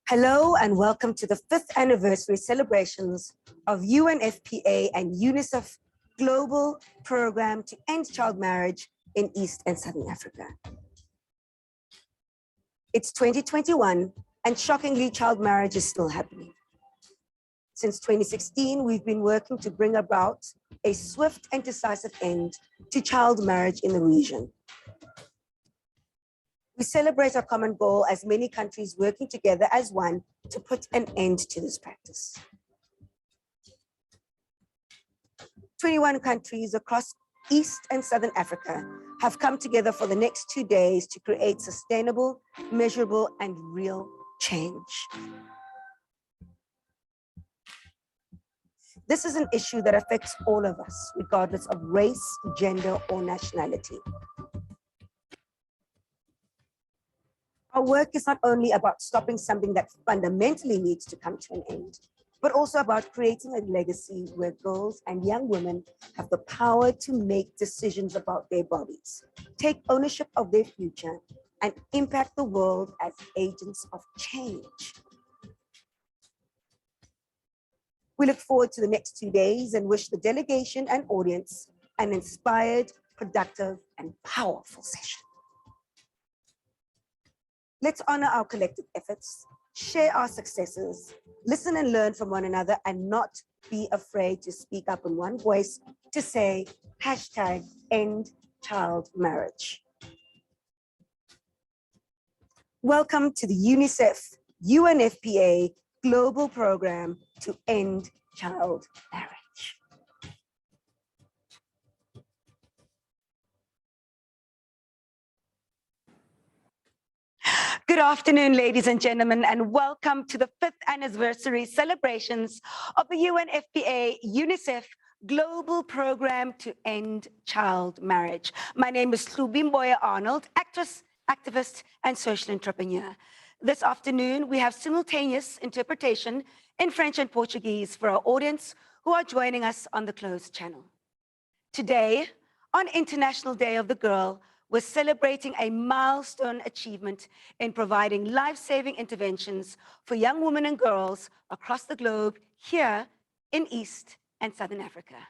Hello and welcome to the 5th anniversary celebrations of UNFPA and UNICEF Global Programme to End Child Marriage in East and Southern Africa. It's 2021 and shockingly child marriage is still happening. Since 2016, we've been working to bring about a swift and decisive end to child marriage in the region. We celebrate our common goal as many countries working together as one to put an end to this practice. 21 countries across East and Southern Africa have come together for the next 2 days to create sustainable, measurable, and real change. This is an issue that affects all of us, regardless of race, gender, or nationality. Our work is not only about stopping something that fundamentally needs to come to an end, but also about creating a legacy where girls and young women have the power to make decisions about their bodies, take ownership of their future, and impact the world as agents of change. We look forward to the next 2 days and wish the delegation and audience an inspired, productive, and powerful session. Let's honor our collective efforts, share our successes, listen and learn from one another, and not be afraid to speak up in one voice to say #EndChildMarriage. Welcome to the UNICEF UNFPA Global Programme to End Child Marriage. Good afternoon, ladies and gentlemen, and welcome to the 5th anniversary celebrations of the UNFPA-UNICEF Global Programme to End Child Marriage. My name is Hlubimboya Arnold, actress, activist, and social entrepreneur. This afternoon, we have simultaneous interpretation in French and Portuguese for our audience who are joining us on the closed channel. Today, on International Day of the Girl, we're celebrating a milestone achievement in providing life-saving interventions for young women and girls across the globe here in East and Southern Africa.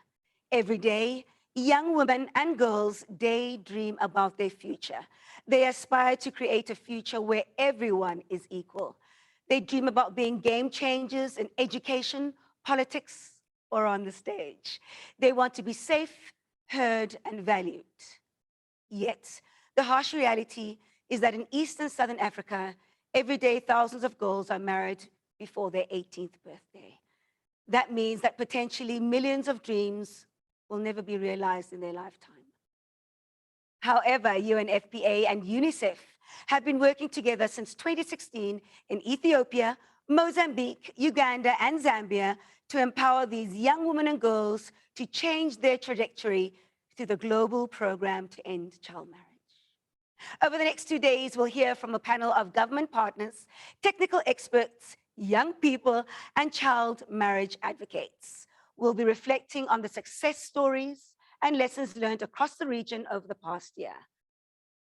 Every day, young women and girls daydream about their future. They aspire to create a future where everyone is equal. They dream about being game changers in education, politics, or on the stage. They want to be safe, heard, and valued. Yet, the harsh reality is that in East and Southern Africa, every day thousands of girls are married before their 18th birthday. That means that potentially millions of dreams will never be realized in their lifetime. However, UNFPA and UNICEF have been working together since 2016 in Ethiopia, Mozambique, Uganda, and Zambia to empower these young women and girls to change their trajectory through the Global Programme to End Child Marriage. Over the next 2 days, we'll hear from a panel of government partners, technical experts, young people, and child marriage advocates. We'll be reflecting on the success stories and lessons learned across the region over the past year.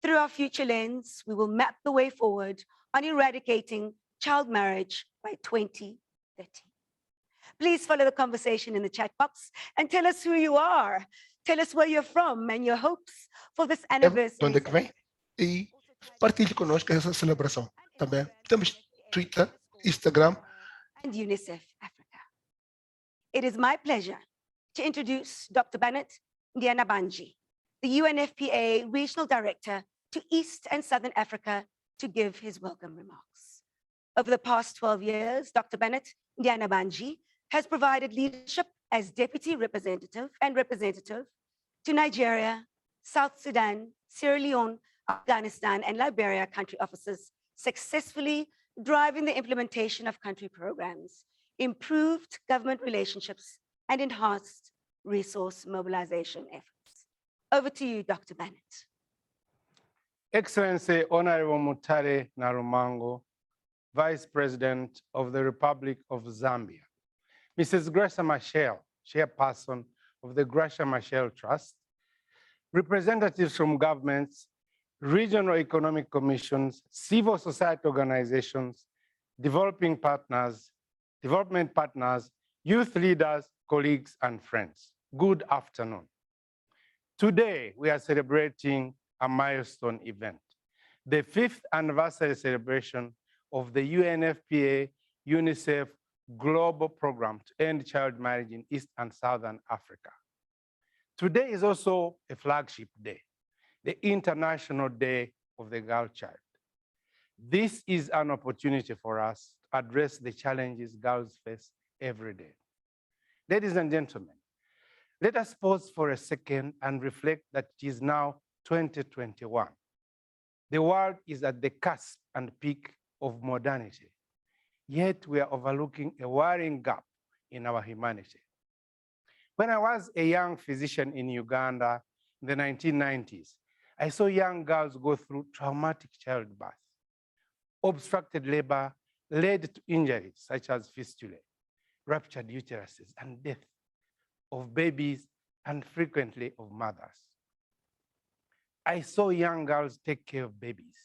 Through our future lens, we will map the way forward on eradicating child marriage by 2030. Please follow the conversation in the chat box and tell us who you are. Tell us where you're from and your hopes for this anniversary. Onde que vem e partilhe conosco essa celebração. Também temos Twitter, Instagram and UNICEF Africa. It is my pleasure to introduce Dr. Bennett Ndianabanji, the UNFPA Regional Director to East and Southern Africa, to give his welcome remarks. Over the past 12 years, Dr. Bennett Ndianabanji has provided leadership as Deputy Representative to Nigeria, South Sudan, Sierra Leone, Afghanistan, and Liberia country offices, successfully driving the implementation of country programs, improved government relationships, and enhanced resource mobilization efforts. Over to you, Dr. Bennett. Excellency Honorable Mutare Narumango, Vice President of the Republic of Zambia, Mrs. Gracia Machel, Chairperson of the Gracia Machel Trust, representatives from governments, regional economic commissions, civil society organizations, development partners, youth leaders, colleagues, and friends. Good afternoon. Today, we are celebrating a milestone event, the 5th anniversary celebration of the UNFPA-UNICEF Global Programme to end child marriage in East and Southern Africa. Today is also a flagship day, the International Day of the Girl Child. This is an opportunity for us to address the challenges girls face every day. Ladies and gentlemen, let us pause for a second and reflect that it is now 2021. The world is at the cusp and peak of modernity, yet we are overlooking a worrying gap in our humanity. When I was a young physician in Uganda in the 1990s, I saw young girls go through traumatic childbirth. Obstructed labor led to injuries such as fistulae, ruptured uteruses, and death of babies and frequently of mothers. I saw young girls take care of babies,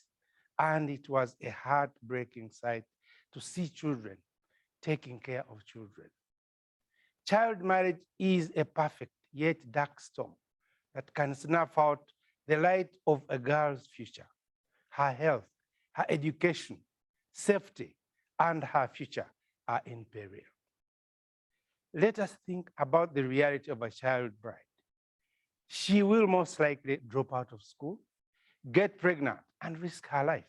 and it was a heartbreaking sight to see children taking care of children. Child marriage is a perfect yet dark storm that can snuff out the light of a girl's future, her health, her education, safety, and her future are in peril. Let us think about the reality of a child bride. She will most likely drop out of school, get pregnant, and risk her life,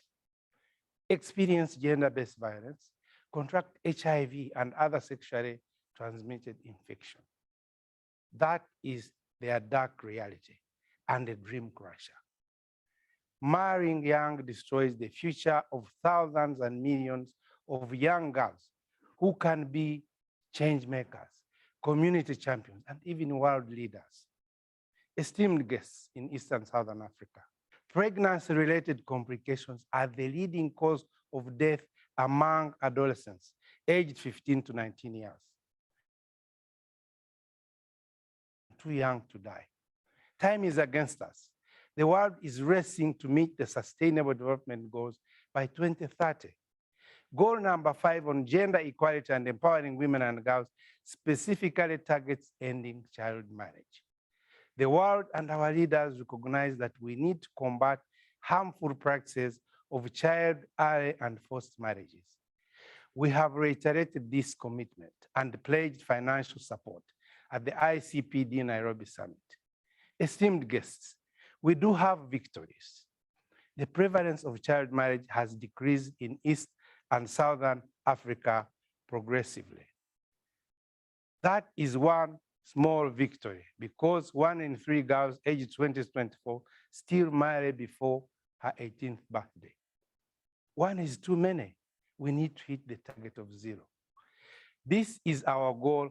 experience gender-based violence, contract HIV and other sexually transmitted infection. That is their dark reality and a dream crusher. Marrying young destroys the future of thousands and millions of young girls who can be change makers, community champions, and even world leaders. Esteemed guests in East and Southern Africa, pregnancy-related complications are the leading cause of death among adolescents aged 15 to 19 years. Too young to die. Time is against us. The world is racing to meet the Sustainable Development Goals by 2030. Goal number 5 on gender equality and empowering women and girls specifically targets ending child marriage. The world and our leaders recognize that we need to combat harmful practices of child, early, and forced marriages. We have reiterated this commitment and pledged financial support at the ICPD Nairobi Summit. Esteemed guests, we do have victories. The prevalence of child marriage has decreased in East and Southern Africa progressively. That is one small victory because 1 in 3 girls aged 20 to 24 still marry before her 18th birthday. 1 is too many. We need to hit the target of 0. This is our goal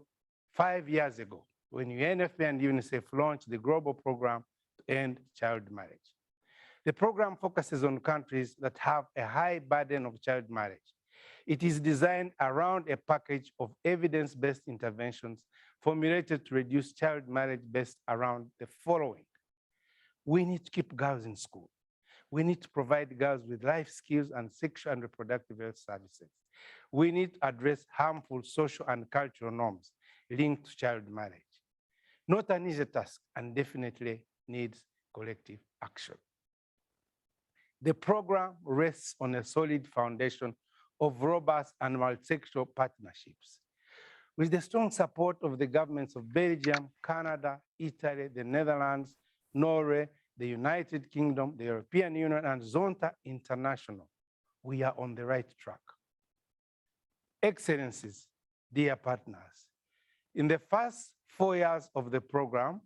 5 years ago when UNFPA and UNICEF launched the Global Programme to end child marriage. The program focuses on countries that have a high burden of child marriage. It is designed around a package of evidence-based interventions formulated to reduce child marriage based around the following. We need to keep girls in school. We need to provide girls with life skills and sexual and reproductive health services. We need to address harmful social and cultural norms linked to child marriage. Not an easy task and definitely needs collective action. The program rests on a solid foundation of robust and multi-sectoral partnerships. With the strong support of the governments of Belgium, Canada, Italy, the Netherlands, Norway, the United Kingdom, the European Union, and Zonta International, we are on the right track. Excellencies, dear partners, in the first 4 years of the program,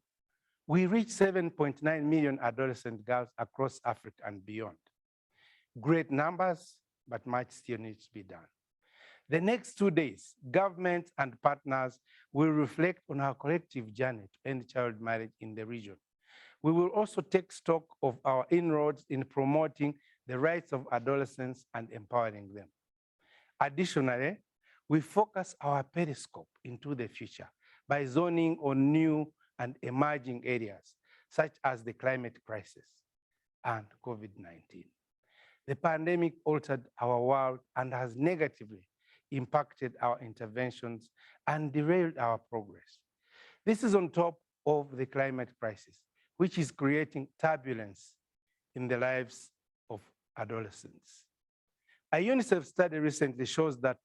we reached 7.9 million adolescent girls across Africa and beyond. Great numbers, but much still needs to be done. The next 2 days, governments and partners will reflect on our collective journey to end child marriage in the region. We will also take stock of our inroads in promoting the rights of adolescents and empowering them. Additionally, we focus our periscope into the future by zoning on new and emerging areas, such as the climate crisis and COVID-19. The pandemic altered our world and has negatively impacted our interventions and derailed our progress. This is on top of the climate crisis, which is creating turbulence in the lives of adolescents. A UNICEF study recently shows that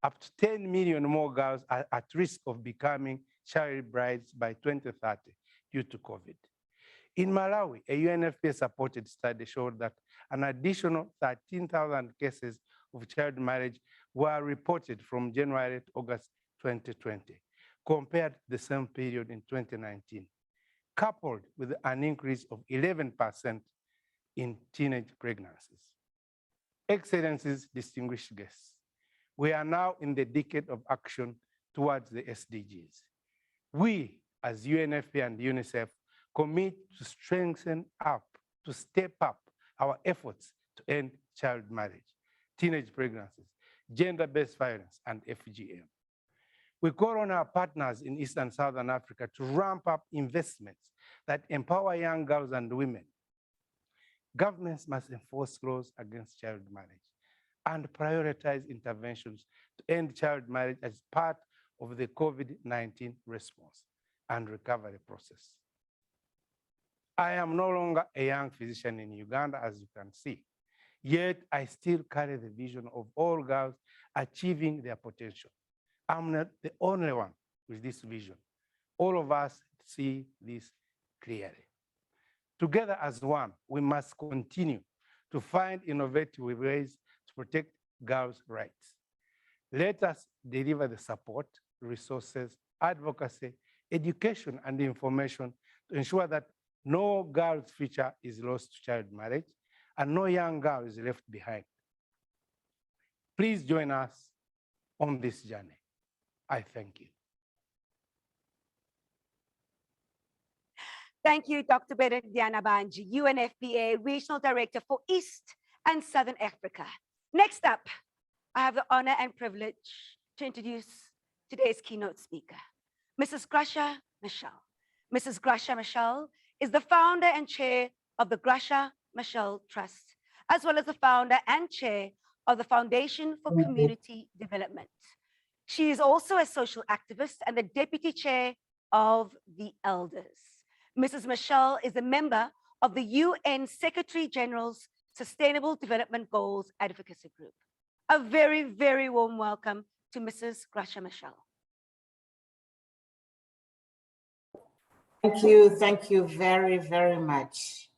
up to 10 million more girls are at risk of becoming child brides by 2030 due to COVID. In Malawi, a UNFPA-supported study showed that an additional 13,000 cases of child marriage were reported from January to August 2020, compared to the same period in 2019, coupled with an increase of 11% in teenage pregnancies. Excellencies, distinguished guests, we are now in the decade of action towards the SDGs. We, as UNFPA and UNICEF, commit to step up our efforts to end child marriage, teenage pregnancies, gender-based violence, and FGM. We call on our partners in East and Southern Africa to ramp up investments that empower young girls and women. Governments must enforce laws against child marriage and prioritize interventions to end child marriage as part of the COVID-19 response and recovery process. I am no longer a young physician in Uganda, as you can see, yet I still carry the vision of all girls achieving their potential. I'm not the only one with this vision. All of us see this clearly. Together as one, we must continue to find innovative ways to protect girls' rights. Let us deliver the support, resources, advocacy, education, and information to ensure that no girl's future is lost to child marriage and no young girl is left behind. Please join us on this journey. I thank you. Thank you, Dr. Benediana Banji, UNFPA Regional Director for East and Southern Africa. Next up, I have the honor and privilege to introduce today's keynote speaker, Mrs. Gracia Machel. Mrs. Gracia Machel is the founder and chair of the Gracia Machel Trust, as well as the founder and chair of the Foundation for Community Development. She is also a social activist and the deputy chair of the Elders. Mrs. Machel is a member of the UN Secretary General's Sustainable Development Goals Advocacy Group. A very, very warm welcome to Mrs. Gracia Machel. Thank you very, very much.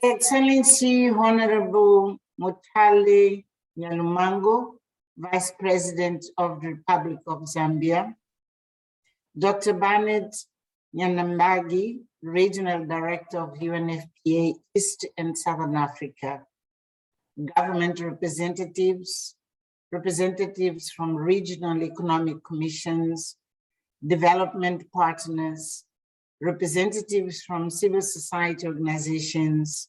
Excellency Honorable Mutale Nyalumango, Vice President of the Republic of Zambia, Dr. Barnett Nyanambagi, Regional Director of UNFPA East and Southern Africa, government representatives, representatives from regional economic commissions, development partners, representatives from civil society organizations,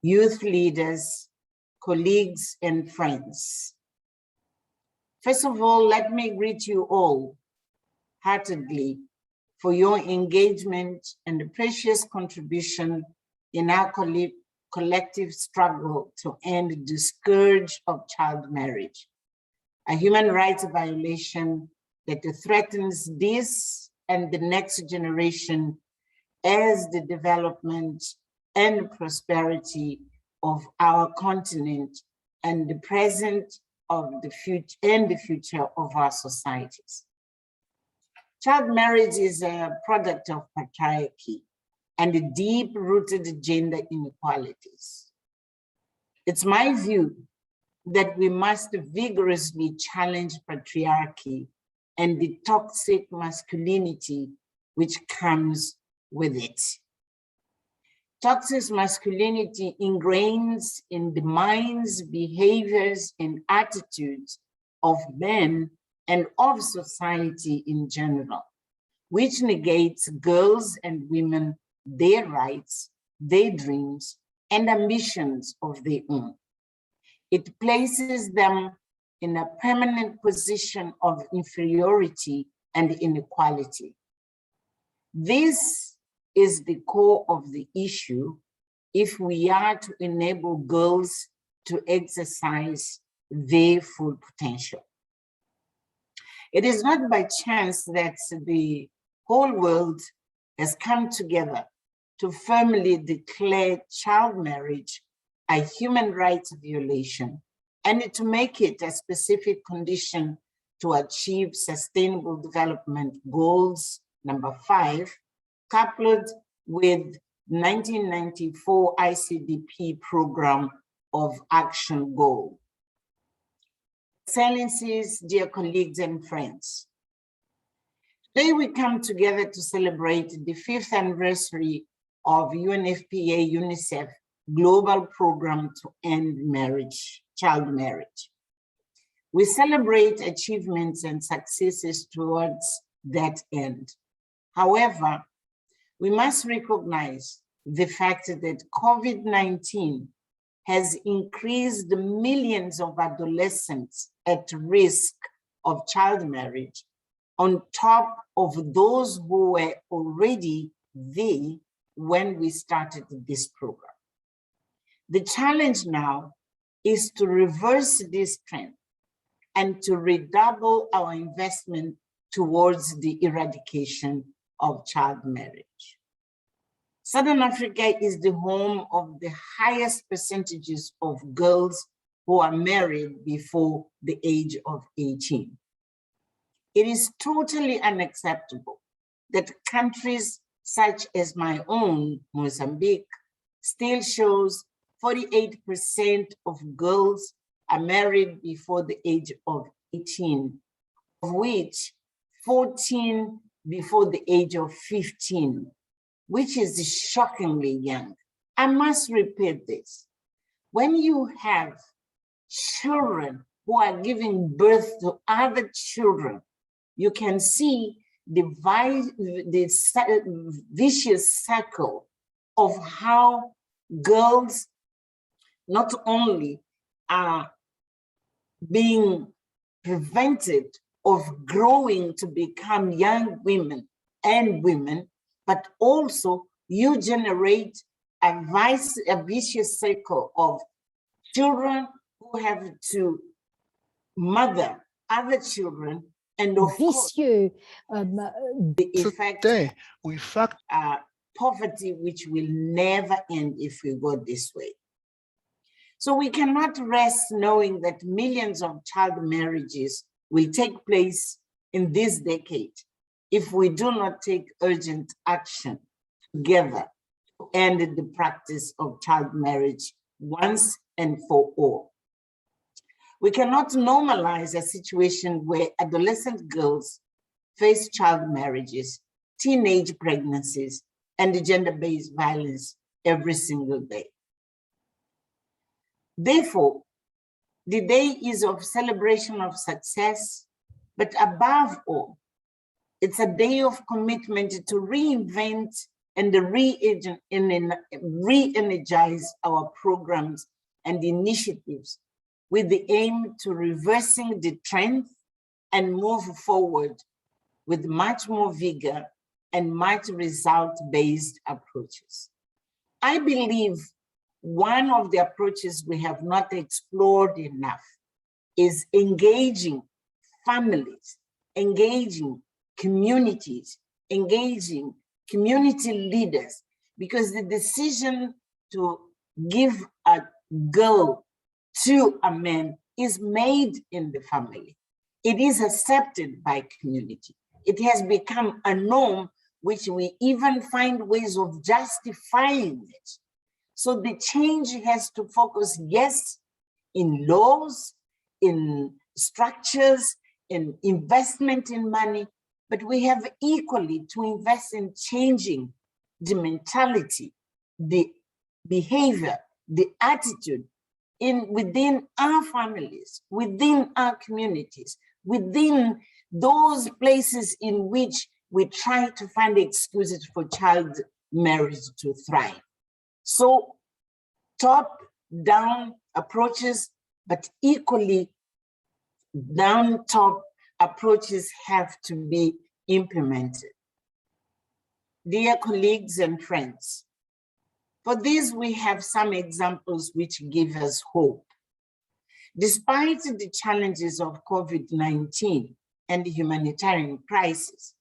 youth leaders, colleagues, and friends. First of all, let me greet you all heartedly for your engagement and the precious contribution in our collective struggle to end the scourge of child marriage, a human rights violation that threatens this and the next generation as the development and prosperity of our continent and the present of the future and the future of our societies. Child marriage is a product of patriarchy and deep-rooted gender inequalities. It's my view that we must vigorously challenge patriarchy and the toxic masculinity which comes with it. Toxic masculinity ingrains in the minds, behaviors, and attitudes of men and of society in general, which negates girls and women, their rights, their dreams, and ambitions of their own. It places them in a permanent position of inferiority and inequality. This is the core of the issue if we are to enable girls to exercise their full potential. It is not by chance that the whole world has come together to firmly declare child marriage a human rights violation and to make it a specific condition to achieve Sustainable Development Goals number 5, coupled with 1994 ICDP Program of Action Goal. Excellencies, dear colleagues and friends, today we come together to celebrate the 5th anniversary of UNFPA-UNICEF Global Programme to End Child Marriage. We celebrate achievements and successes towards that end. However, we must recognize the fact that COVID-19 has increased the millions of adolescents at risk of child marriage on top of those who were already there when we started this program. The challenge now is to reverse this trend and to redouble our investment towards the eradication of child marriage. Southern Africa is the home of the highest percentages of girls who are married before the age of 18. It is totally unacceptable that countries such as my own, Mozambique, still shows 48% of girls are married before the age of 18, of which 14 before the age of 15, which is shockingly young. I must repeat this. When you have children who are giving birth to other children, you can see the vicious cycle of how girls not only are being prevented of growing to become young women and women, but also you generate a vicious cycle of children who have to mother other children, and of course, the effect poverty, which will never end if we go this way. So we cannot rest knowing that millions of child marriages will take place in this decade if we do not take urgent action together to end the practice of child marriage once and for all. We cannot normalize a situation where adolescent girls face child marriages, teenage pregnancies, and gender-based violence every single day. Therefore, the day is of celebration of success, but above all, it's a day of commitment to reinvent and re-energize our programs and initiatives with the aim to reversing the trend and move forward with much more vigor and much result-based approaches. I believe one of the approaches we have not explored enough is engaging families, engaging communities, engaging community leaders, because the decision to give a girl to a man is made in the family. It is accepted by community. It has become a norm which we even find ways of justifying it. So the change has to focus, yes, in laws, in structures, in investment in money, but we have equally to invest in changing the mentality, the behavior, the attitude within our families, within our communities, within those places in which we try to find excuses for child marriage to thrive. So top-down approaches, but equally down-top approaches have to be implemented. Dear colleagues and friends, for this we have some examples which give us hope. Despite the challenges of COVID-19 and the humanitarian crisis,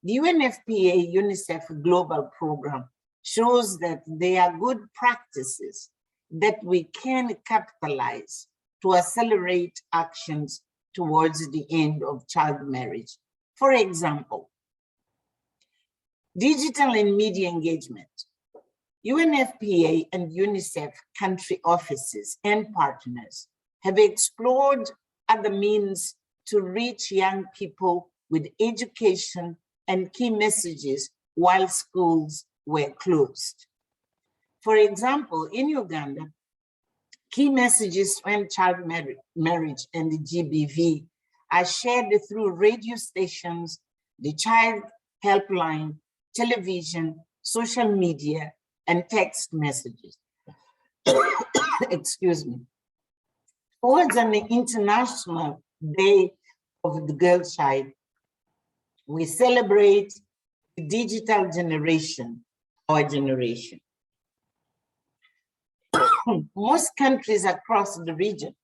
the UNFPA-UNICEF Global Programme shows that there are good practices that we can capitalize to accelerate actions towards the end of child marriage. For example, digital and media engagement. UNFPA and UNICEF country offices and partners have explored other means to reach young people with education and key messages while schools were closed. For example, in Uganda, key messages to end child marriage and the GBV are shared through radio stations, the child helpline, television, social media, and text messages. Excuse me. Towards an International Day of the Girl Child, we celebrate the digital generation, our generation. Most countries across the region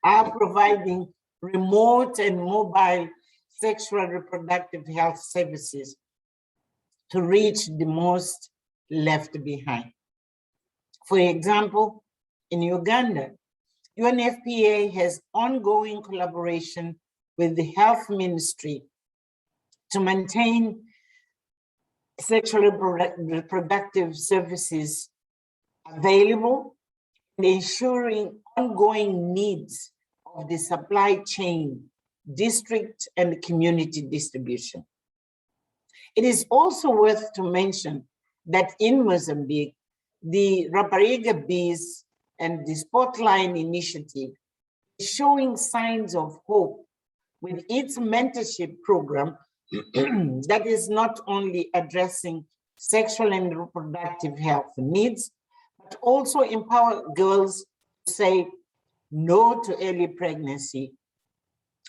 are providing remote and mobile sexual reproductive health services to reach the most left behind. For example, in Uganda, UNFPA has ongoing collaboration with the Health Ministry to maintain sexual reproductive services available and ensuring ongoing needs of the supply chain, district and community distribution. It is also worth to mention that in Mozambique, the Rapariga Bees and the Spotlight Initiative is showing signs of hope with its mentorship program that is not only addressing sexual and reproductive health needs, but also empower girls to say no to early pregnancy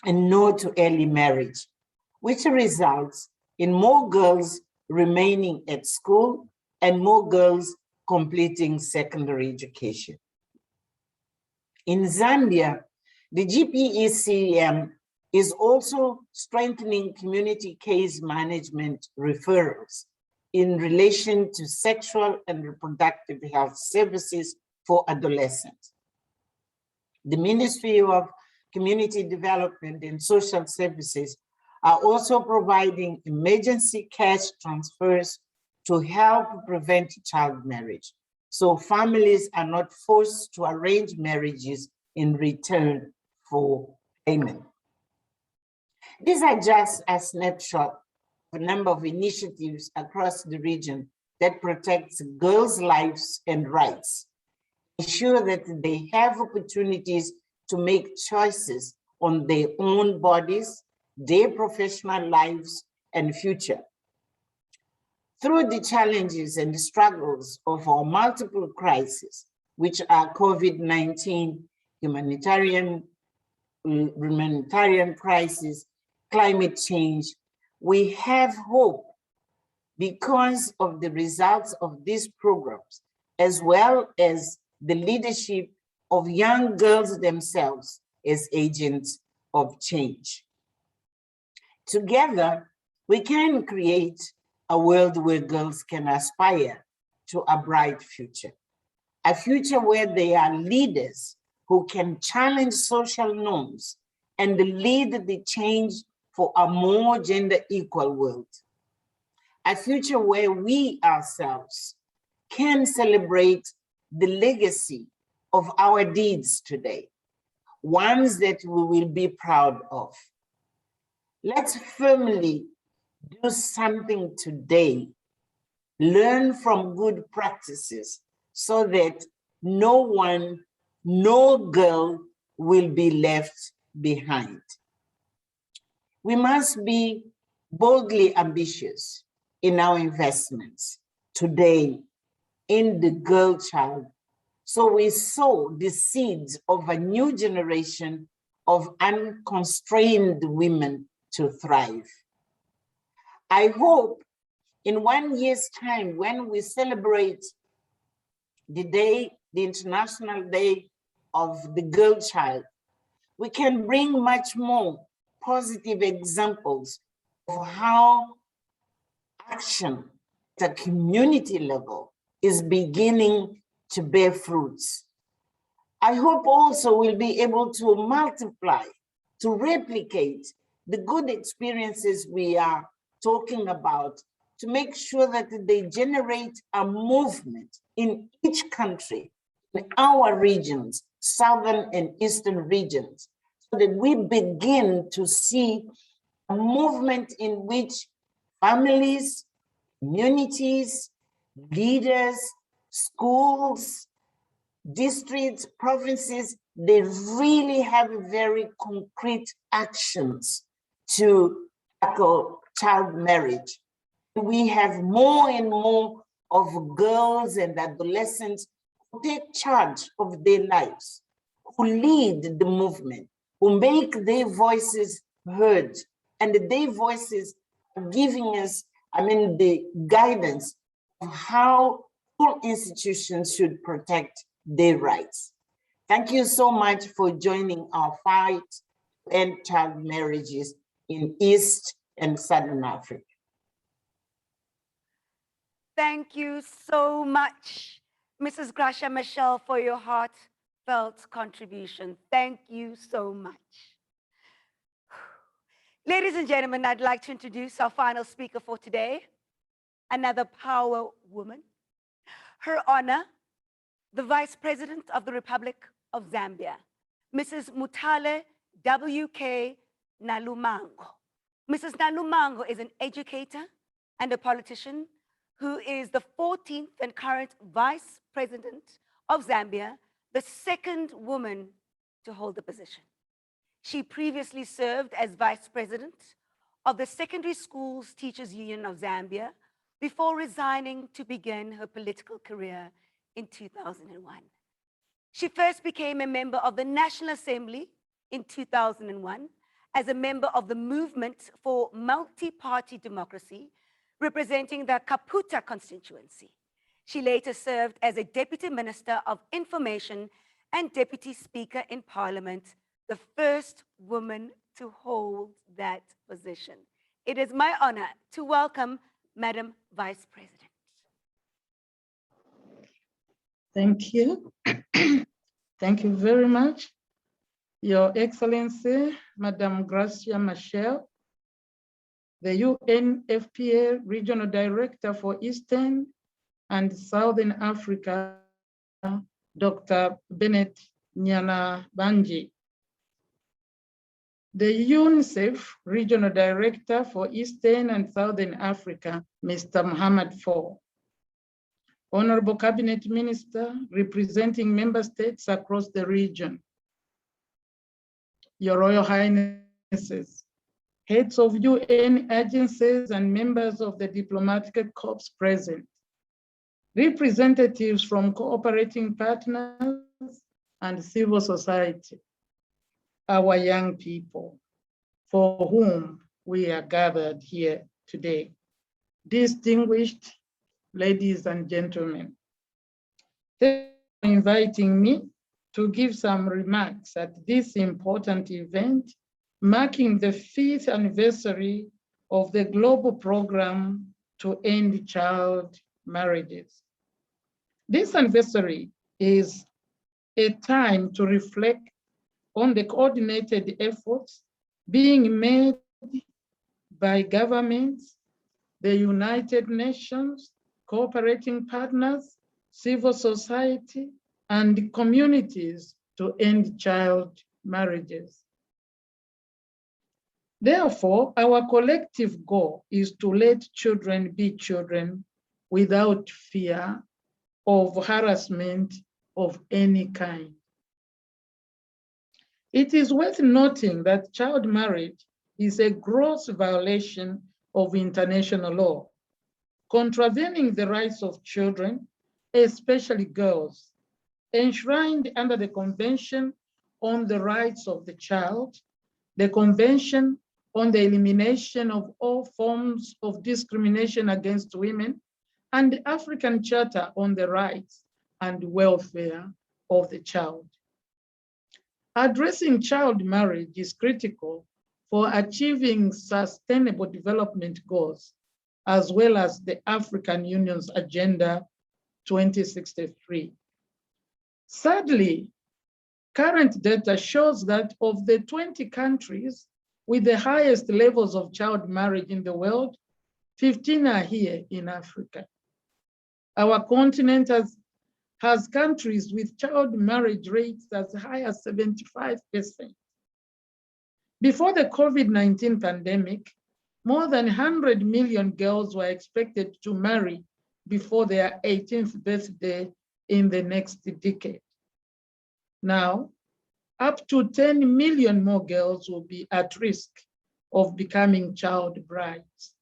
and no to early marriage, which results in more girls remaining at school and more girls completing secondary education. In Zambia, the GPECM is also strengthening community case management referrals in relation to sexual and reproductive health services for adolescents. The Ministry of Community Development and Social Services are also providing emergency cash transfers to help prevent child marriage, so families are not forced to arrange marriages in return for payment. These are just a snapshot of a number of initiatives across the region that protects girls' lives and rights, ensure that they have opportunities to make choices on their own bodies, their professional lives, and future. Through the challenges and the struggles of our multiple crises, which are COVID-19, humanitarian crisis, climate change, we have hope because of the results of these programs, as well as the leadership of young girls themselves as agents of change. Together, we can create a world where girls can aspire to a bright future, a future where they are leaders who can challenge social norms and lead the change for a more gender equal world, a future where we ourselves can celebrate the legacy of our deeds today, ones that we will be proud of. Let's firmly do something today, learn from good practices so that no one, no girl will be left behind. We must be boldly ambitious in our investments today in the girl child So we sow the seeds of a new generation of unconstrained women to thrive. I hope in 1 year's time, when we celebrate the International Day of the Girl Child, we can bring much more positive examples of how action at a community level is beginning to bear fruits. I hope also we'll be able to multiply, to replicate the good experiences we are talking about, to make sure that they generate a movement in each country, in our regions, southern and eastern regions, so that we begin to see a movement in which families, communities, leaders, schools, districts, provinces, they really have very concrete actions to tackle child marriage. We have more and more of girls and adolescents who take charge of their lives, who lead the movement, who make their voices heard, and their voices are giving us, the guidance of how all institutions should protect their rights. Thank you so much for joining our fight to end child marriages in East and Southern Africa. Thank you so much, Mrs. Gracia Michelle, for your heartfelt contribution. Thank you so much. Ladies and gentlemen, I'd like to introduce our final speaker for today, another power woman. Her Honor, the Vice President of the Republic of Zambia, Mrs. Mutale W.K. Nalumango. Mrs. Nalumango is an educator and a politician who is the 14th and current Vice President of Zambia, the second woman to hold the position. She previously served as Vice President of the Secondary Schools Teachers Union of Zambia before resigning to begin her political career in 2001. She first became a member of the National Assembly in 2001 as a member of the Movement for Multi-Party Democracy, representing the Kaputa constituency. She later served as a Deputy Minister of Information and Deputy Speaker in Parliament, the first woman to hold that position. It is my honor to welcome Madam Vice President. Thank you. Thank you very much. Your Excellency, Madam Gracia Michelle, the UNFPA Regional Director for Eastern and Southern Africa, Dr. Bennett Nyanabanji, the UNICEF Regional Director for Eastern and Southern Africa, Mr. Muhammad Fall, Honorable Cabinet Minister representing member states across the region, Your Royal Highnesses, heads of UN agencies and members of the diplomatic corps present, representatives from cooperating partners and civil society, our young people for whom we are gathered here today, distinguished ladies and gentlemen. Thank you for inviting me to give some remarks at this important event, marking the 5th anniversary of the Global Programme to End Child Marriages. This anniversary is a time to reflect on the coordinated efforts being made by governments, the United Nations, cooperating partners, civil society, and communities to end child marriages. Therefore, our collective goal is to let children be children without fear of harassment of any kind. It is worth noting that child marriage is a gross violation of international law, contravening the rights of children, especially girls, enshrined under the Convention on the Rights of the Child, the Convention on the Elimination of All Forms of Discrimination Against Women, and the African Charter on the Rights and Welfare of the Child. Addressing child marriage is critical for achieving sustainable development goals, as well as the African Union's Agenda 2063. Sadly, current data shows that of the 20 countries with the highest levels of child marriage in the world, 15 are here in Africa. Our continent has countries with child marriage rates as high as 75%. Before the COVID-19 pandemic, more than 100 million girls were expected to marry before their 18th birthday in the next decade. Now, up to 10 million more girls will be at risk of becoming child brides.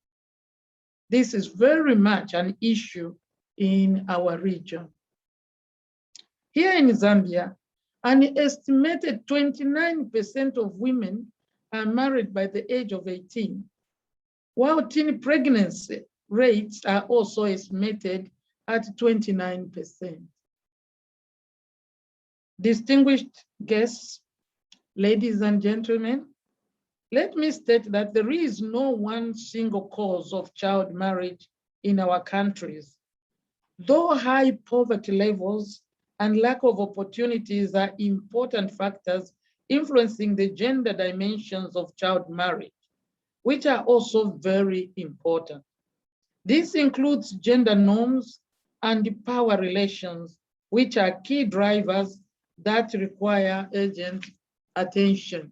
This is very much an issue in our region. Here in Zambia, an estimated 29% of women are married by the age of 18, while teen pregnancy rates are also estimated at 29%. Distinguished guests, ladies and gentlemen, let me state that there is no one single cause of child marriage in our countries. Though high poverty levels and lack of opportunities are important factors influencing the gender dimensions of child marriage, which are also very important. This includes gender norms and power relations, which are key drivers that require urgent attention.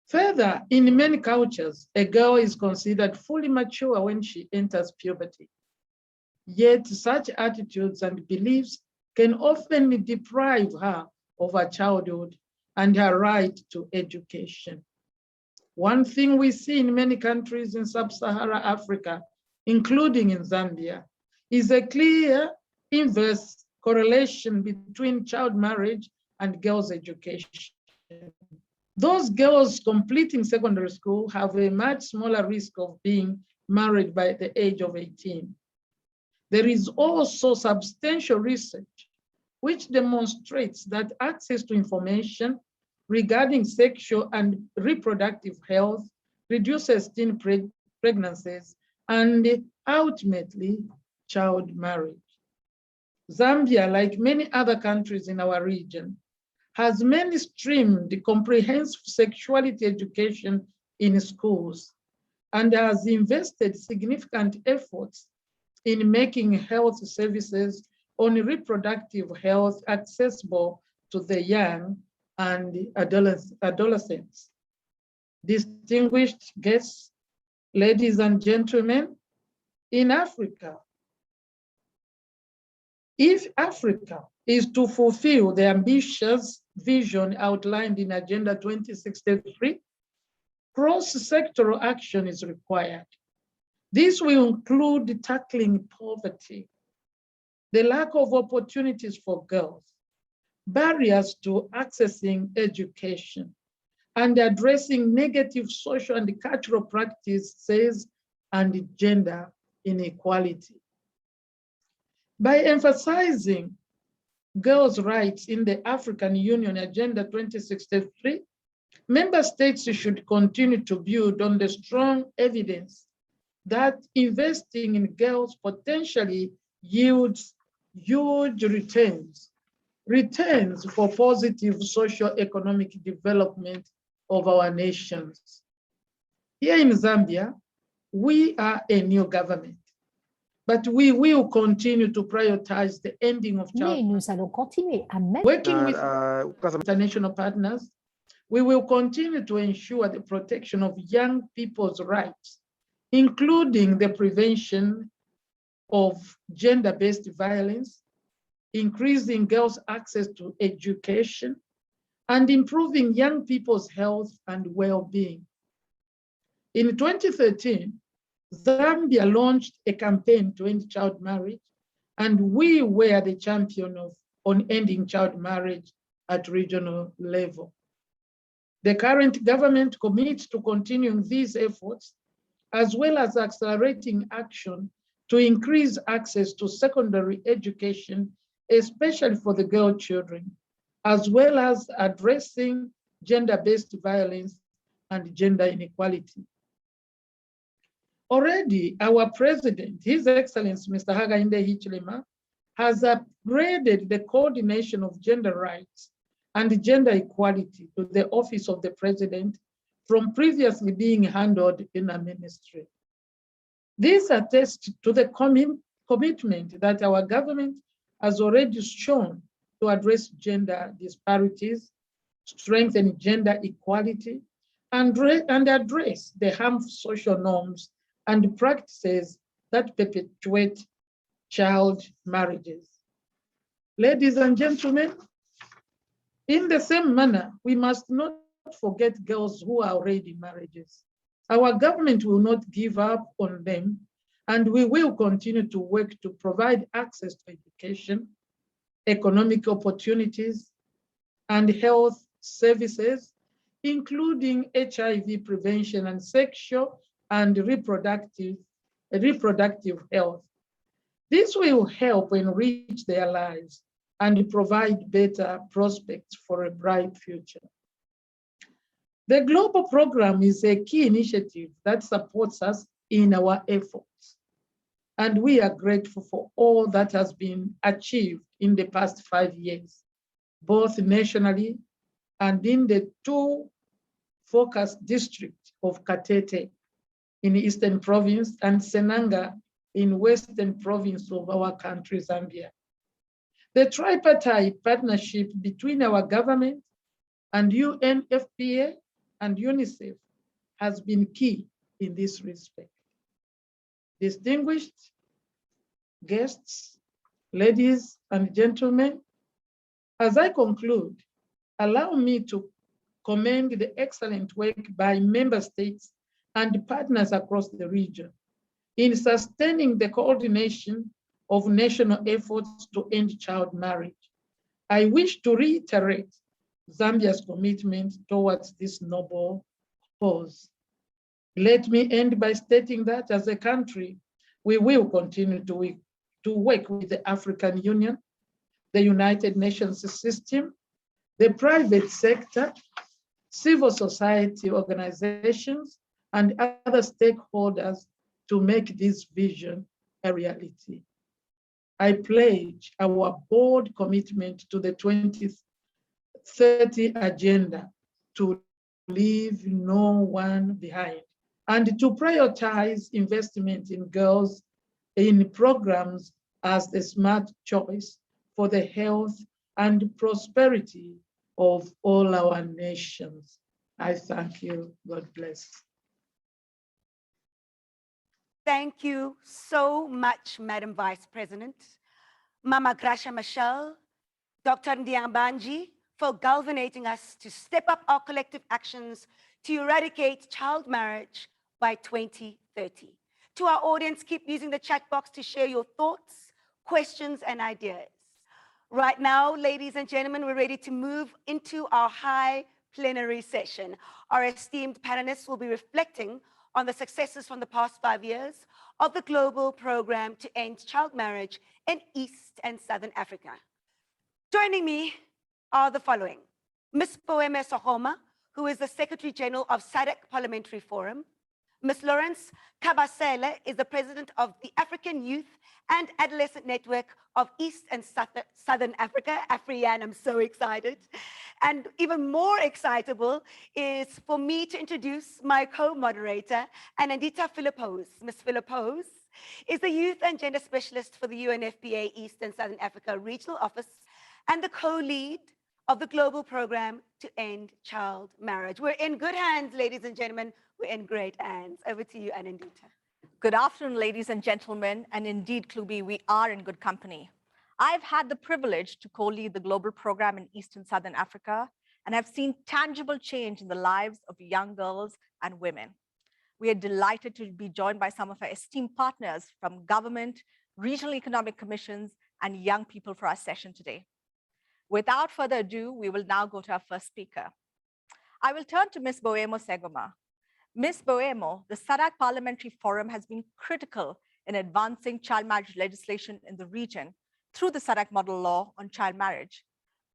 Further, in many cultures, a girl is considered fully mature when she enters puberty. Yet such attitudes and beliefs can often deprive her of her childhood and her right to education. One thing we see in many countries in sub-Saharan Africa, including in Zambia, is a clear inverse correlation between child marriage and girls' education. Those girls completing secondary school have a much smaller risk of being married by the age of 18. There is also substantial research which demonstrates that access to information regarding sexual and reproductive health reduces teen pregnancies and ultimately child marriage. Zambia, like many other countries in our region, has mainstreamed comprehensive sexuality education in schools and has invested significant efforts in making health services on reproductive health accessible to the young and adolescents. Distinguished guests, ladies and gentlemen, in Africa, if Africa is to fulfill the ambitious vision outlined in Agenda 2063, cross-sectoral action is required. This will include tackling poverty, the lack of opportunities for girls, barriers to accessing education, and addressing negative social and cultural practices and gender inequality. By emphasizing girls' rights in the African Union Agenda 2063, member states should continue to build on the strong evidence that investing in girls potentially yields huge returns for positive socio-economic development of our nations. Here in Zambia, we are a new government, but we will continue to prioritize the ending of child. Mais nous allons continuer à mettre. Working with international partners, we will continue to ensure the protection of young people's rights, including the prevention of gender-based violence, increasing girls' access to education, and improving young people's health and well-being. In 2013, Zambia launched a campaign to end child marriage, and we were the champion on ending child marriage at regional level. The current government commits to continuing these efforts, as well as accelerating action to increase access to secondary education, especially for the girl children, as well as addressing gender-based violence and gender inequality. Already, our president, His Excellency Mr. Hakainde Hichilema, has upgraded the coordination of gender rights and gender equality to the office of the president from previously being handled in a ministry. This attests to the commitment that our government has already shown to address gender disparities, strengthen gender equality, and address the harmful social norms and practices that perpetuate child marriages. Ladies and gentlemen, in the same manner, we must not forget girls who are already in marriages. Our government will not give up on them, and we will continue to work to provide access to education, economic opportunities, and health services, including HIV prevention and sexual and reproductive health. This will help enrich their lives and provide better prospects for a bright future. The Global Programme is a key initiative that supports us in our efforts, and we are grateful for all that has been achieved in the past 5 years, both nationally and in the 2 focus districts of Katete in the Eastern Province and Senanga in Western Province of our country, Zambia. The tripartite partnership between our government and UNFPA and UNICEF has been key in this respect. Distinguished guests, ladies and gentlemen, as I conclude, allow me to commend the excellent work by member states and partners across the region in sustaining the coordination of national efforts to end child marriage. I wish to reiterate Zambia's commitment towards this noble cause. Let me end by stating that as a country, we will continue to work with the African Union, the United Nations system, the private sector, civil society organizations, and other stakeholders to make this vision a reality. I pledge our bold commitment to the 2030 agenda to leave no one behind and to prioritize investment in girls in programs as the smart choice for the health and prosperity of all our nations. I thank you. God bless. Thank you so much, Madam Vice President, Mama Gracia Michelle, Dr. Ndiambanji, for galvanizing us to step up our collective actions to eradicate child marriage by 2030. To our audience, keep using the chat box to share your thoughts, questions, and ideas. Right now, ladies and gentlemen, we're ready to move into our high plenary session. Our esteemed panelists will be reflecting on the successes from the past 5 years of the Global Programme to End Child Marriage in East and Southern Africa. Joining me are the following: Ms. Poeme Sohoma, who is the Secretary General of SADC Parliamentary Forum. Ms. Lawrence Kabasele is the President of the African Youth and Adolescent Network of East and Southern Africa, AFRIAN. I'm so excited. And even more excitable is for me to introduce my co-moderator, Anandita Philippos. Ms. Philippos is the Youth and Gender Specialist for the UNFPA East and Southern Africa Regional Office and the co-lead of the Global Programme to End Child Marriage. We're in good hands, ladies and gentlemen. We're in great hands. Over to you, Anandita. Good afternoon, ladies and gentlemen, and indeed, Klubi, we are in good company. I've had the privilege to co-lead the Global Programme in East and Southern Africa, and have seen tangible change in the lives of young girls and women. We are delighted to be joined by some of our esteemed partners from government, regional economic commissions, and young people for our session today. Without further ado, we will now go to our first speaker. I will turn to Ms. Boemo Segoma. Ms. Boemo, the SADC Parliamentary Forum has been critical in advancing child marriage legislation in the region through the SADC model law on child marriage.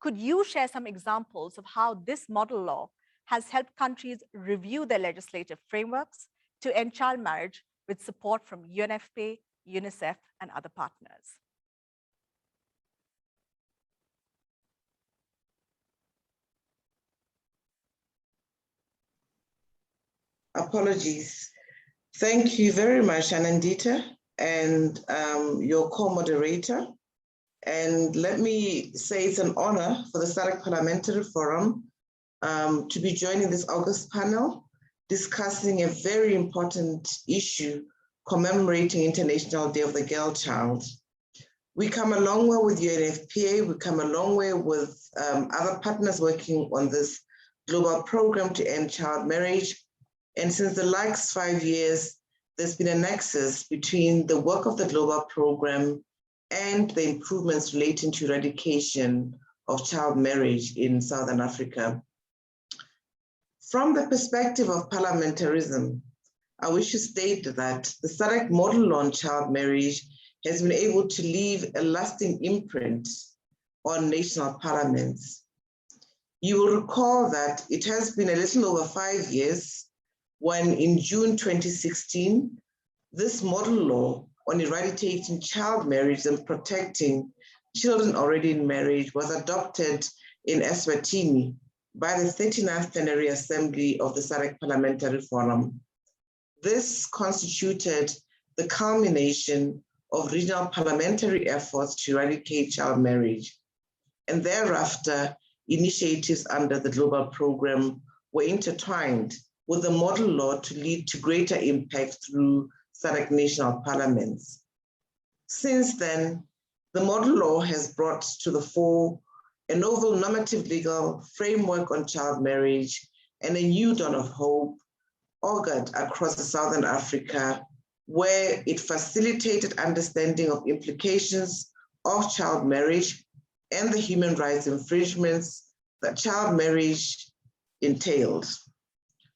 Could you share some examples of how this model law has helped countries review their legislative frameworks to end child marriage with support from UNFPA, UNICEF, and other partners? Apologies. Thank you very much, Anandita, and your co-moderator. And let me say it's an honor for the SADC Parliamentary Forum to be joining this August panel, discussing a very important issue commemorating International Day of the Girl Child. We come a long way with UNFPA, we come a long way with other partners working on this global program to end child marriage. And since the last 5 years, there's been a nexus between the work of the global program and the improvements relating to eradication of child marriage in Southern Africa. From the perspective of parliamentarism, I wish to state that the SADC model on child marriage has been able to leave a lasting imprint on national parliaments. You will recall that it has been a little over 5 years when in June 2016, this model law on eradicating child marriage and protecting children already in marriage was adopted in Eswatini by the 39th Plenary Assembly of the SADC Parliamentary Forum. This constituted the culmination of regional parliamentary efforts to eradicate child marriage. And thereafter, initiatives under the global program were intertwined with the model law to lead to greater impact through SADC national parliaments. Since then, the model law has brought to the fore a novel normative legal framework on child marriage and a new dawn of hope augured across Southern Africa, where it facilitated understanding of implications of child marriage and the human rights infringements that child marriage entailed.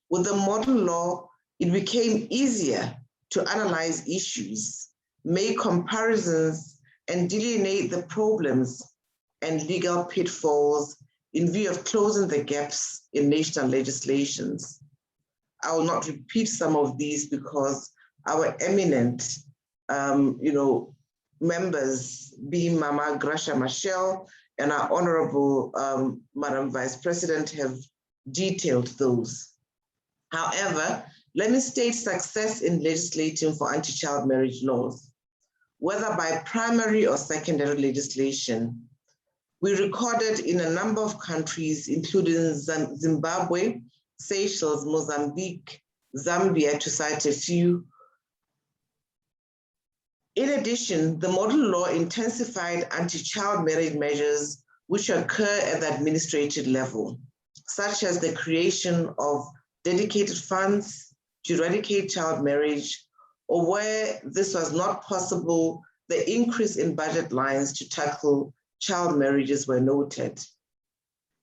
With the model law, it became easier to analyze issues, make comparisons, and delineate the problems and legal pitfalls in view of closing the gaps in national legislations. I will not repeat some of these because our eminent members, being Mama Gracia Machel and our Honorable Madam Vice President, have detailed those. However, let me state success in legislating for anti-child marriage laws, whether by primary or secondary legislation. We recorded in a number of countries, including Zimbabwe, Seychelles, Mozambique, Zambia, to cite a few. In addition, the model law intensified anti-child marriage measures which occur at the administrative level, such as the creation of dedicated funds to eradicate child marriage, or where this was not possible, the increase in budget lines to tackle child marriages were noted.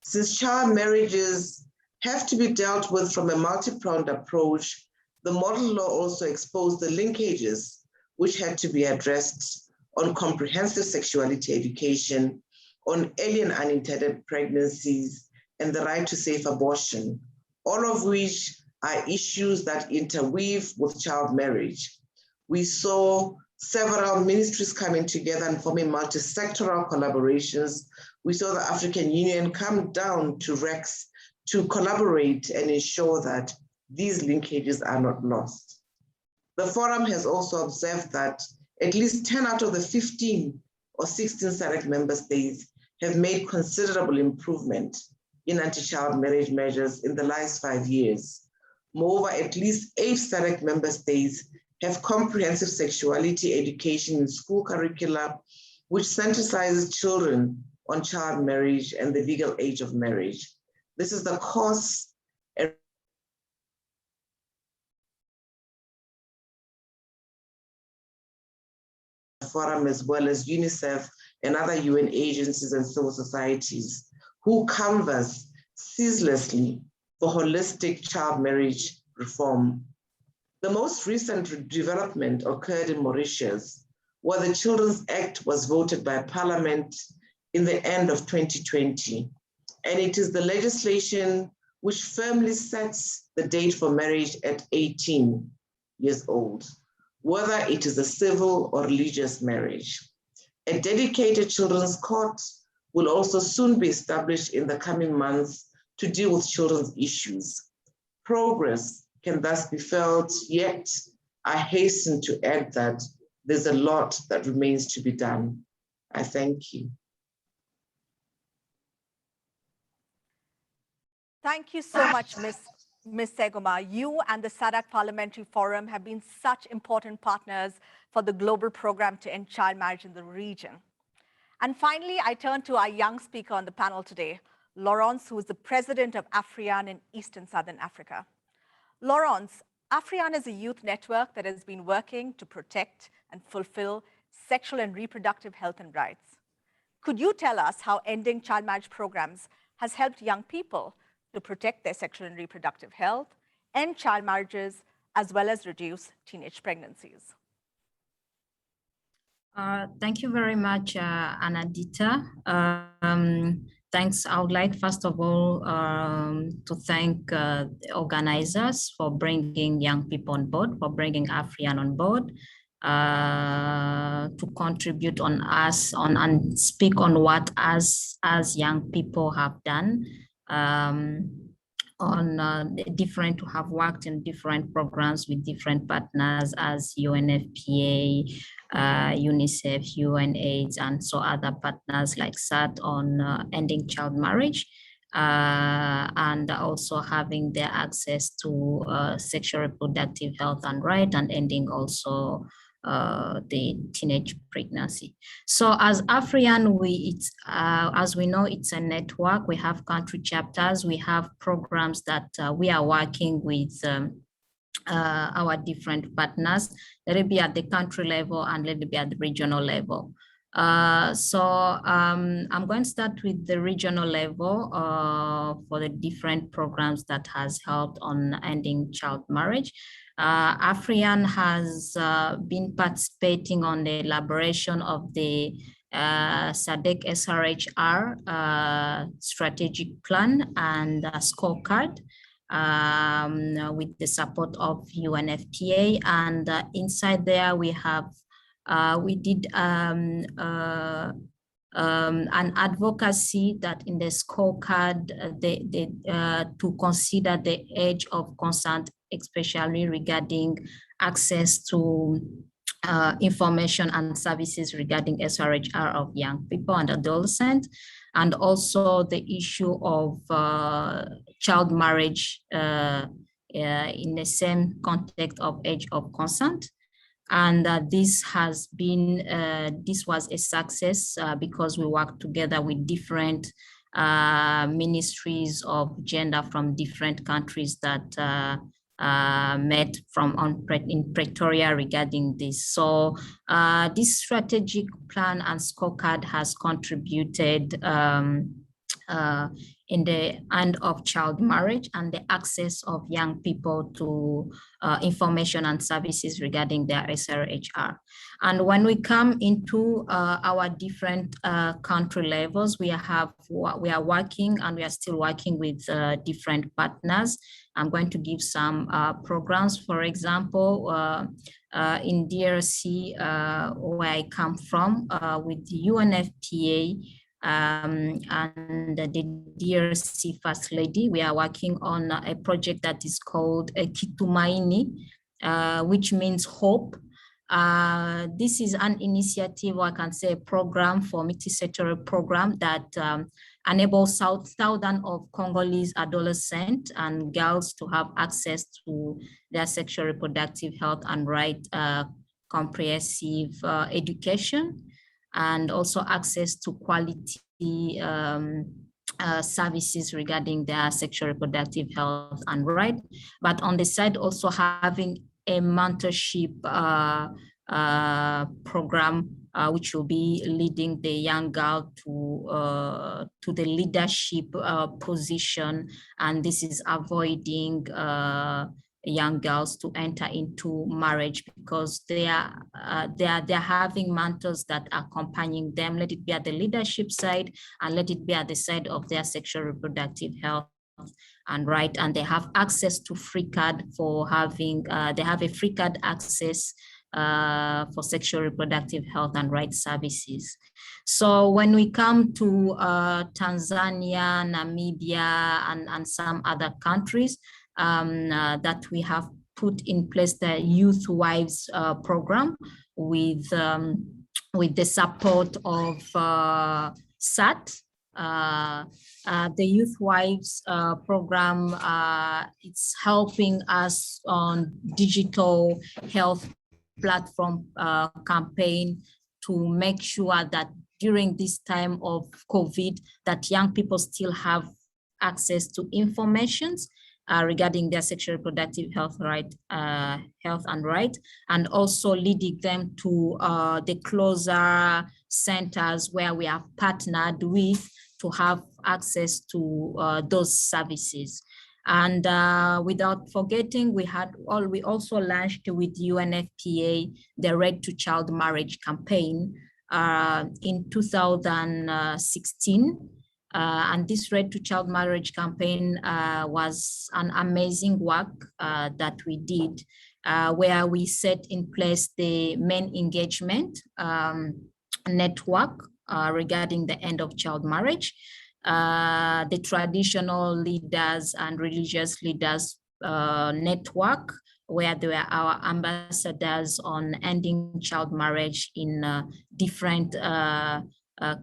Since child marriages have to be dealt with from a multi-pronged approach, the model law also exposed the linkages which had to be addressed on comprehensive sexuality education, on early and unintended pregnancies, and the right to safe abortion, all of which are issues that interweave with child marriage. We saw several ministries coming together and forming multi-sectoral collaborations. We saw the African Union come down to REX to collaborate and ensure that these linkages are not lost. The forum has also observed that at least 10 out of the 15 or 16 SADC member states have made considerable improvement in anti-child marriage measures in the last 5 years. Moreover, at least 8 SADC member states have comprehensive sexuality education in school curricula, which sensitizes children on child marriage and the legal age of marriage. This is the course forum, as well as UNICEF and other UN agencies and civil societies who canvass ceaselessly for holistic child marriage reform. The most recent development occurred in Mauritius, where the Children's Act was voted by Parliament in the end of 2020. And it is the legislation which firmly sets the date for marriage at 18 years old, whether it is a civil or religious marriage. A dedicated children's court will also soon be established in the coming months to deal with children's issues. Progress can thus be felt, yet I hasten to add that there's a lot that remains to be done. I thank you. Thank you so much, Ms. Segoma. You and the SADC Parliamentary Forum have been such important partners for the global program to end child marriage in the region. And finally, I turn to our young speaker on the panel today, Laurence, who is the president of AFRIAN in Eastern Southern Africa. Laurence, AFRIAN is a youth network that has been working to protect and fulfill sexual and reproductive health and rights. Could you tell us how ending child marriage programs has helped young people to protect their sexual and reproductive health, end child marriages, as well as reduce teenage pregnancies? Thank you very much, Anadita. Thanks. I would like, first of all, to thank the organizers for bringing young people on board, for bringing AFRIAN on board, to contribute on us, and speak on what us as young people have done. Different to have worked in different programs with different partners as UNFPA, UNICEF, UNAIDS, and so other partners like SAT on ending child marriage, and also having their access to sexual reproductive health and right, and ending also the teenage pregnancy. So as AFRIAN, as we know, it's a network. We have country chapters. We have programs that we are working with our different partners, let it be at the country level and let it be at the regional level. I'm going to start with the regional level for the different programs that has helped on ending child marriage. AFRIAN has been participating on the elaboration of the SADC SRHR strategic plan and scorecard with the support of UNFPA, and inside there we have we did an advocacy that in the scorecard to consider the age of consent, especially regarding access to information and services regarding SRHR of young people and adolescents, and also the issue of child marriage in the same context of age of consent. And this has been, this was a success because we worked together with different ministries of gender from different countries that met in Pretoria regarding this. So this strategic plan and scorecard has contributed in the end of child marriage and the access of young people to information and services regarding their SRHR. And when we come into our different country levels, we are working and we are still working with different partners. I'm going to give some programs, for example, in DRC, where I come from, with the UNFPA, and the DRC First Lady, we are working on a project that is called Kitumaini, which means hope. This is an initiative, or I can say a program for multi-sectoral program that enables thousands of Congolese adolescents and girls to have access to their sexual reproductive health and right comprehensive education, and also access to quality services regarding their sexual reproductive health and right. But on the side, also having a mentorship program which will be leading the young girl to the leadership position, and this is avoiding young girls to enter into marriage because they're having mantles that are accompanying them. Let it be at the leadership side and let it be at the side of their sexual reproductive health and right, and they have access to free card for having they have a free card access for sexual reproductive health and rights services. So when we come to Tanzania, Namibia, and some other countries that we have put in place the Youth Wives program with the support of SAT. The Youth Wives program, it's helping us on digital health platform campaign to make sure that during this time of COVID, that young people still have access to information regarding their sexual reproductive health and right, and also leading them to the closer centers where we have partnered with to have access to those services. And without forgetting, we also launched with UNFPA the Red to Child Marriage campaign in 2016. And this Red to Child Marriage campaign was an amazing work that we did, where we set in place the main engagement network regarding the end of child marriage. The traditional leaders and religious leaders network, where there were our ambassadors on ending child marriage in different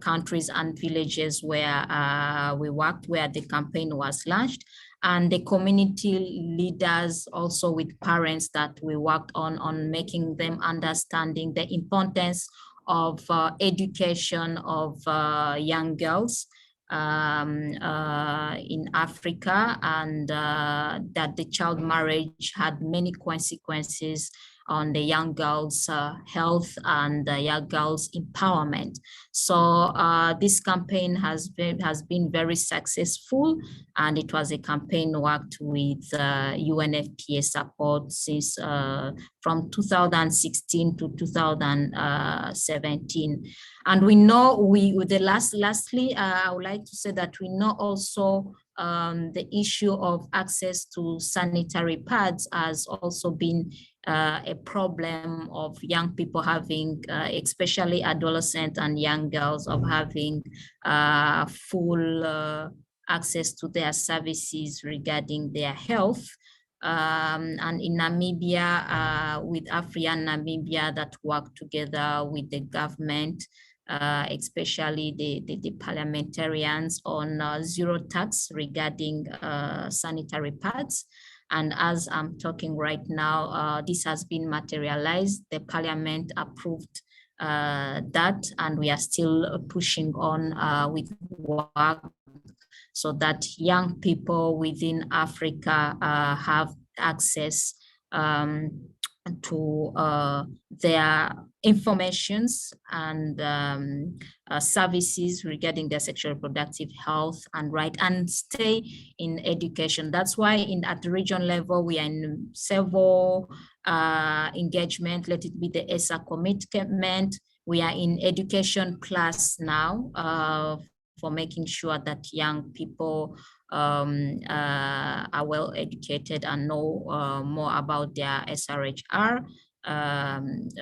countries and villages where we worked, where the campaign was launched, and the community leaders also with parents that we worked on making them understanding the importance of education of young girls in Africa, and that the child marriage had many consequences on the young girls' health and the young girls' empowerment. So this campaign has been very successful, and it was a campaign worked with UNFPA support since from 2016 to 2017. And we know lastly, I would like to say that we know also the issue of access to sanitary pads has also been a problem of young people having, especially adolescents and young girls, of having full access to their services regarding their health. And in Namibia, with Africa Namibia, that work together with the government, especially the parliamentarians, on zero tax regarding sanitary pads. And as I'm talking right now, this has been materialized. The parliament approved that, and we are still pushing on with work so that young people within Africa have access to their informations and services regarding their sexual reproductive health and right, and stay in education. That's why at the region level, we are in several engagement. Let it be the ESA commitment. We are in education class now for making sure that young people are well educated and know more about their SRHR, and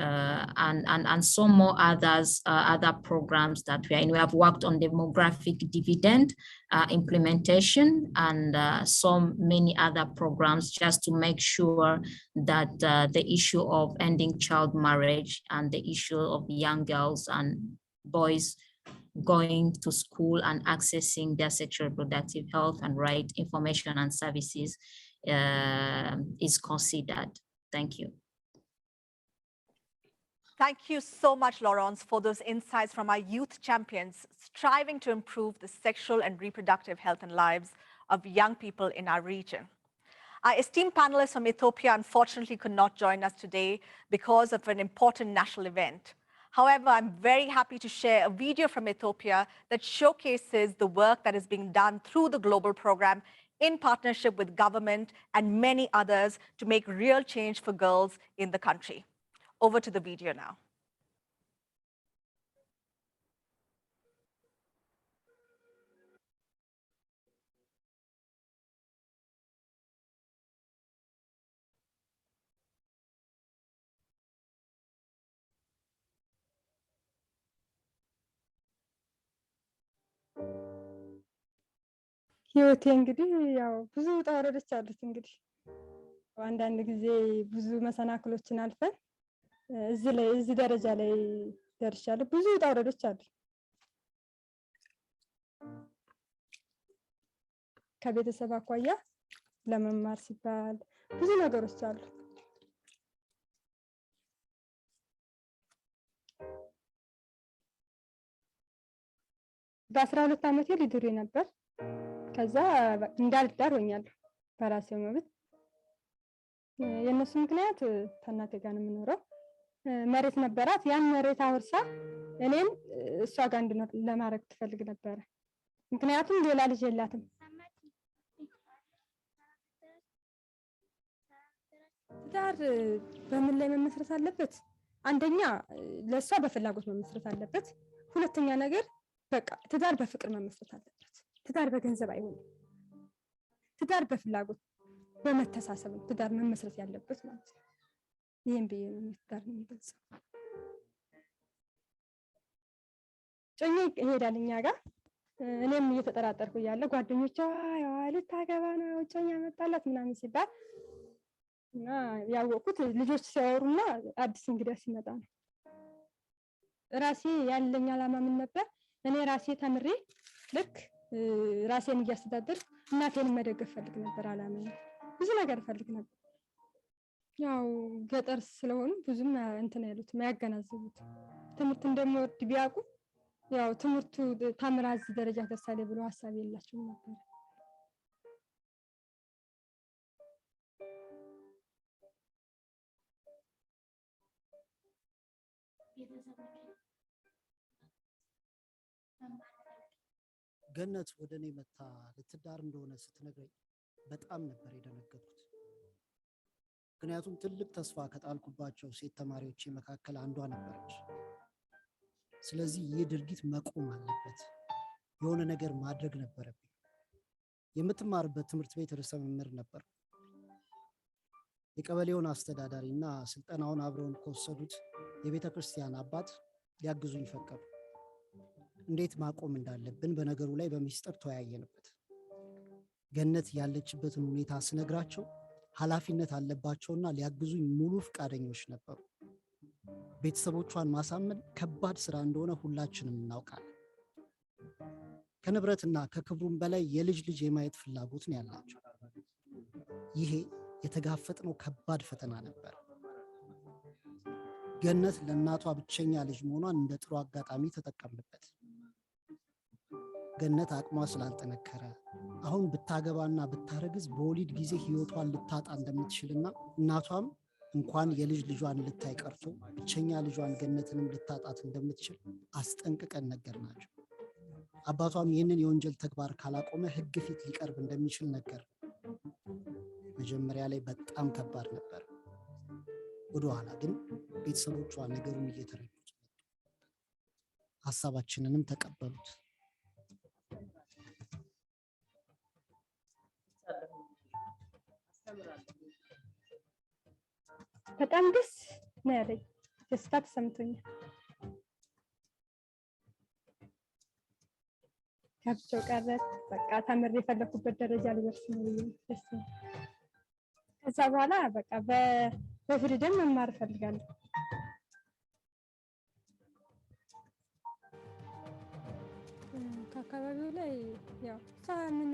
some more other programs that we are in. We have worked on demographic dividend implementation and so many other programs, just to make sure that the issue of ending child marriage and the issue of young girls and boys going to school and accessing their sexual reproductive health and right information and services is considered. Thank you. Thank you so much, Laurence, for those insights from our youth champions striving to improve the sexual and reproductive health and lives of young people in our region. Our esteemed panelists from Ethiopia unfortunately could not join us today because of an important national event. However, I'm very happy to share a video from Ethiopia that showcases the work that is being done through the global program in partnership with government and many others to make real change for girls in the country. Over to the video now. ህይወቴ እንግዲህ ያው ብዙ ውጣ ውረዶች አሉት። እንግዲህ አንዳንድ ጊዜ ብዙ መሰናክሎችን አልፈን እዚህ ደረጃ ላይ ደርሻለሁ። ብዙ ውጣ ውረዶች አሉ። ከቤተሰብ አኳያ ለመማር ሲባል ብዙ ነገሮች አሉ። በ12 ዓመቴ ልድሬ ነበር። ከዛ እንዳልዳር ሆኛለሁ በራሴው መብት። የነሱ ምክንያት ከእናቴ ጋር ነው የምኖረው። መሬት ነበራት። ያን መሬት አውርሳ እኔም እሷ ጋር እንድኖር ለማድረግ ትፈልግ ነበር። ምክንያቱም ሌላ ልጅ የላትም። ትዳር በምን ላይ መመስረት አለበት? አንደኛ ለእሷ በፍላጎት መመስረት አለበት። ሁለተኛ ነገር በቃ ትዳር በፍቅር መመስረት አለበት። ትዳር በገንዘብ አይሆንም። ትዳር በፍላጎት በመተሳሰብ ነው ትዳር መመስረት ያለበት ማለት ነው። ይሄን ብዬ ነው ትዳር የሚገልጸው። ጮኜ ይሄዳል እኛ ጋር። እኔም እየተጠራጠርኩ እያለ ጓደኞቿ ያው ልታገባ ነው ጮኛ መጣላት ምናምን ሲባል እና ያወቅኩት ልጆች ሲያወሩና አዲስ እንግዳ ሲመጣ ነው። ራሴ ያለኝ ዓላማ ምን ነበር? እኔ ራሴ ተምሬ ልክ ራሴን እያስተዳደርኩ እናቴን መደገፍ ፈልግ ነበር። ዓላማዬ ብዙ ነገር ፈልግ ነበር። ያው ገጠር ስለሆኑ ብዙም እንትን ያሉት ማያገናዝቡት ትምህርት እንደምወድ ቢያውቁ ያው ትምህርቱ ተምራ እዚህ ደረጃ ደርሳለች ብሎ ሀሳብ የላቸውም ነበር። ገነት ወደ እኔ መታ ልትዳር እንደሆነ ስትነግረኝ በጣም ነበር የደነገጥኩት። ምክንያቱም ትልቅ ተስፋ ከጣልኩባቸው ሴት ተማሪዎች መካከል አንዷ ነበረች። ስለዚህ ይህ ድርጊት መቆም አለበት፣ የሆነ ነገር ማድረግ ነበረብኝ። የምትማርበት ትምህርት ቤት ርዕሰ መምህር ነበር። የቀበሌውን አስተዳዳሪ እና ስልጠናውን አብረውን ከወሰዱት የቤተ ክርስቲያን አባት ሊያግዙኝ ፈቀዱ። እንዴት ማቆም እንዳለብን በነገሩ ላይ በሚስጥር ተወያየንበት። ገነት ያለችበትን ሁኔታ ስነግራቸው ኃላፊነት አለባቸውና ሊያግዙኝ ሙሉ ፈቃደኞች ነበሩ። ቤተሰቦቿን ማሳመን ከባድ ስራ እንደሆነ ሁላችንም እናውቃለን። ከንብረትና ከክብሩም በላይ የልጅ ልጅ የማየት ፍላጎት ነው ያላቸው። ይሄ የተጋፈጥነው ከባድ ፈተና ነበር። ገነት ለእናቷ ብቸኛ ልጅ መሆኗን እንደ ጥሩ አጋጣሚ ተጠቀምንበት። ገነት አቅሟ ስላልጠነከረ አሁን ብታገባና ብታረግዝ በወሊድ ጊዜ ህይወቷን ልታጣ እንደምትችልና እናቷም እንኳን የልጅ ልጇን ልታይ ቀርቶ ብቸኛ ልጇን ገነትንም ልታጣት እንደምትችል አስጠንቅቀን ነገርናቸው። አባቷም ይህንን የወንጀል ተግባር ካላቆመ ህግ ፊት ሊቀርብ እንደሚችል ነገር። መጀመሪያ ላይ በጣም ከባድ ነበር። ወደኋላ ግን ቤተሰቦቿ ነገሩን እየተረዱት ሀሳባችንንም ተቀበሉት። በጣም ደስ ነው ያለኝ። ደስታ ተሰምቶኛል። ካብቸው ቀረ በቃ ተምሬ የፈለኩበት ደረጃ ልደርስ ነው ደስ ነው። ከዛ በኋላ በቃ በፍሪደም መማር እፈልጋለሁ። ከአካባቢው ላይ ያው ምን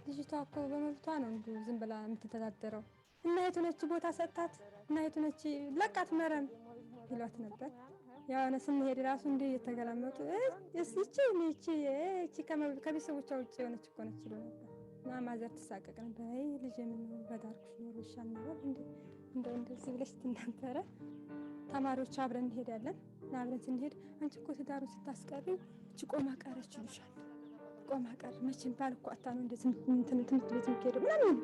ልጅቷ እኮ በመብቷ ነው ዝም ብላ የምትተዳደረው እና የቱነች ቦታ ሰጣት እና የቱነች ለቃት መረም ይሏት ነበር። ያው ስንሄድ ራሱ እንደ እየተገላመጡ እቺ ከቤተሰቦቿ ውጭ የሆነች እኮ ነች ይሉ ነበር። እና ማዘር ትሳቀቅ ነበር። አይ ልጄ ምን በዳርኩሽ ኖሮ ይሻል ነበር እንደዚህ ብለሽ ትነበረ ተማሪዎች አብረን እንሄዳለን። አብረን ስንሄድ አንቺ እኮ ትዳሩን ስታስቀሪው እቺ ቆማ ቀረች ይሉሻል። ቆማ ቀር መቼም ባል እኮ አታ ነው እንደዚህ ትምህርት ቤት የምትሄደው ምናምን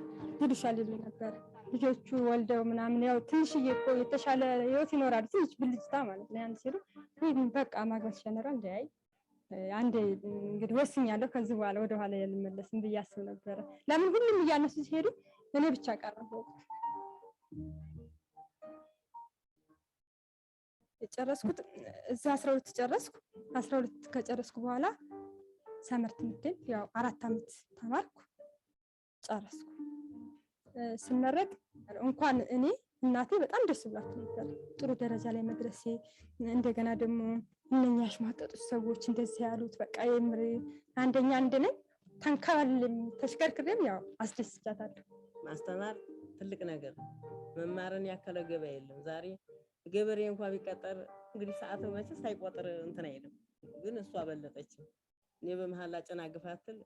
ይሉሻል ይሉ ነበር። ልጆቹ ወልደው ምናምን ያው ትንሽዬ እኮ የተሻለ ህይወት ይኖራል ትንሽ ብልጭታ ማለት ነው። ያን ሲሉ በቃ ማግባት ጀነራል እንዳይ አንዴ እንግዲህ ወስኛለሁ ከዚህ በኋላ ወደ ኋላ ያልመለስም ብዬ አስብ ነበር። ለምን ሁሉም እያነሱ ሲሄዱ እኔ ብቻ ቀረሁ። የጨረስኩት እዛ 12 ጨረስኩ። 12 ከጨረስኩ በኋላ ሰመር ትምህርቴን ያው 4 ዓመት ተማርኩ ጨረስኩ። ስመረቅ እንኳን እኔ እናቴ በጣም ደስ ብሏት ነበር ጥሩ ደረጃ ላይ መድረሴ። እንደገና ደግሞ እነኛ ያሽሟጠጡት ሰዎች እንደዚህ ያሉት በቃ የምር አንደኛ እንደነኝ ተንከባልም ተሽከርክሬም ያው አስደስቻታለሁ። ማስተማር ትልቅ ነገር ነው። መማርን ያከለ ገበያ የለም። ዛሬ ገበሬ እንኳን ቢቀጠር እንግዲህ ሰዓት መቼ ሳይቆጥር እንትን አይልም፣ ግን እሷ አበለጠች። እኔ በመሃል አጨናግፋትል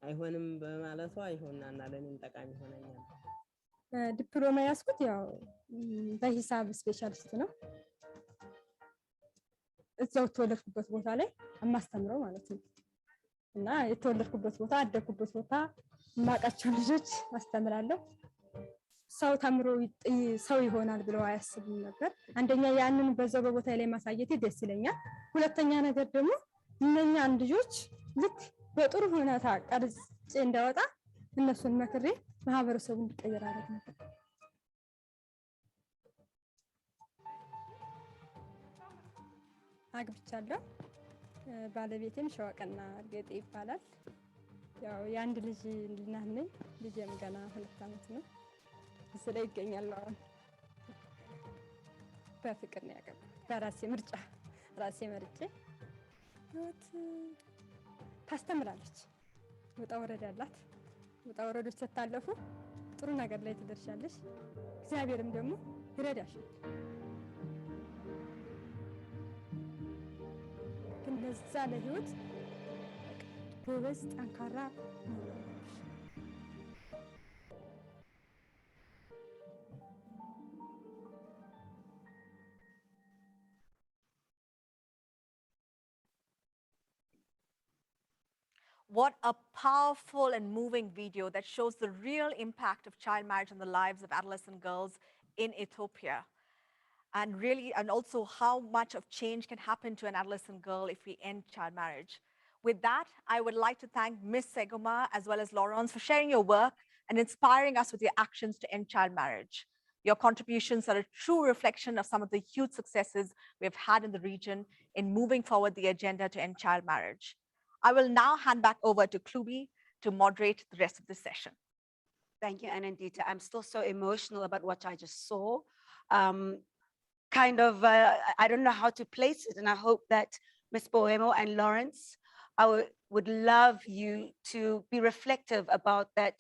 አይሆንም በማለቷ ይሆንና ለኔም ጠቃሚ ሆነኛል። ዲፕሎማ ያስኩት ያው በሂሳብ ስፔሻሊስት ነው። እዛው ተወለድኩበት ቦታ ላይ አማስተምረው ማለት ነው። እና የተወለድኩበት ቦታ አደግኩበት ቦታ ማቃቸው ልጆች አስተምራለሁ። ሰው ተምሮ ሰው ይሆናል ብለው አያስቡም ነበር። አንደኛ ያንን በዛው በቦታ ላይ ማሳየቴ ደስ ይለኛል። ሁለተኛ ነገር ደግሞ እነኛን ልጆች ልክ በጥሩ ሁኔታ ቀርጬ እንዳወጣ እነሱን መክሬ ማህበረሰቡ እንዲቀየር አደረግ ነበር። አግብቻለሁ። ባለቤቴም ሸዋቀና ጌጤ ይባላል። ያው የአንድ ልጅ እናት ነኝ። ልጄም ገና 2 ዓመት ነው። እዚህ ላይ ይገኛል። አሁን በፍቅር ነው ያገባው። በራሴ ምርጫ ራሴ መርጬ ህይወት ታስተምራለች። ውጣ ወረድ አላት። ውጣ ወረዶች ስታለፉ ጥሩ ነገር ላይ ትደርሻለሽ። እግዚአብሔርም ደግሞ ይረዳሻል። ግን ለዛ ለህይወት ጎበዝ ጠንካራ What a powerful and moving video that shows the real impact of child marriage on the lives of adolescent girls in Ethiopia. And really, and also how much of change can happen to an adolescent girl if we end child marriage. With that, I would like to thank Ms. Segoma as well as Laurence for sharing your work and inspiring us with your actions to end child marriage. Your contributions are a true reflection of some of the huge successes we have had in the region in moving forward the agenda to end child marriage. I will now hand back over to Klubi to moderate the rest of the session. Thank you, Anandita. I'm still so emotional about what I just saw. I don't know how to place it, and I hope that Ms. Boemo and Laurence, I would love you to be reflective about that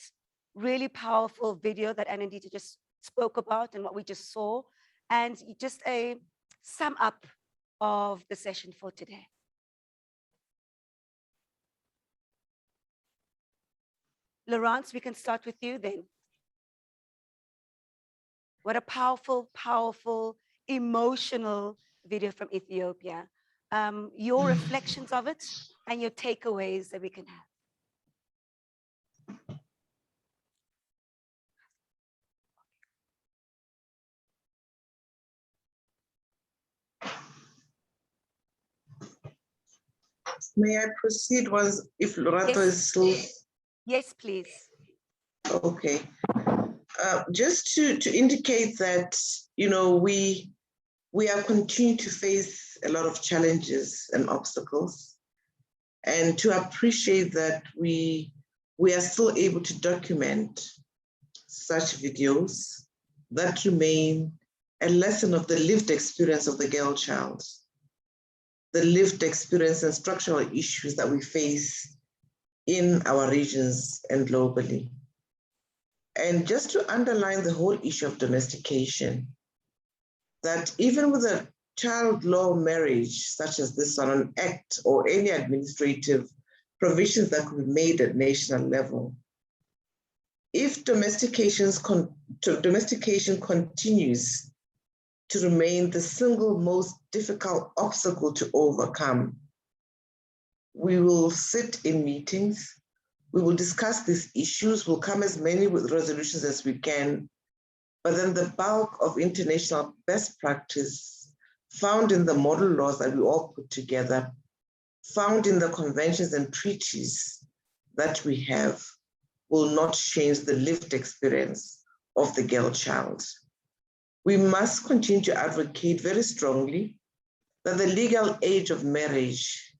really powerful video that Anandita just spoke about and what we just saw, and just a sum up of the session for today. Laurence, we can start with you then. What a powerful, powerful, emotional video from Ethiopia. Your reflections of it and your takeaways that we can have. May I proceed if Lorato is still? Yes, please. Okay. Just to indicate that, you know, we are continuing to face a lot of challenges and obstacles, and to appreciate that we are still able to document such videos that remain a lesson of the lived experience of the girl child, the lived experience and structural issues that we face in our regions and globally. And just to underline the whole issue of domestication, that even with a child law marriage, such as this one, an act or any administrative provisions that could be made at national level, if domestication continues to remain the single most difficult obstacle to overcome. We will sit in meetings, we will discuss these issues, we'll come as many with resolutions as we can, but then the bulk of international best practice found in the model laws that we all put together, found in the conventions and treaties that we have, will not change the lived experience of the girl child. We must continue to advocate very strongly that the legal age of marriage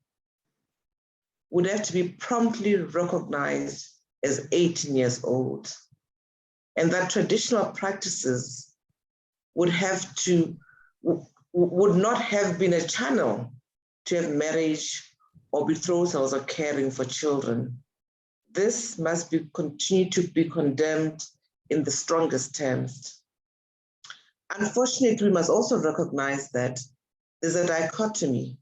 would have to be promptly recognized as 18 years old, and that traditional practices would not have been a channel to have marriage or betrothals or caring for children. This must continue to be condemned in the strongest terms. Unfortunately, we must also recognize that there's a dichotomy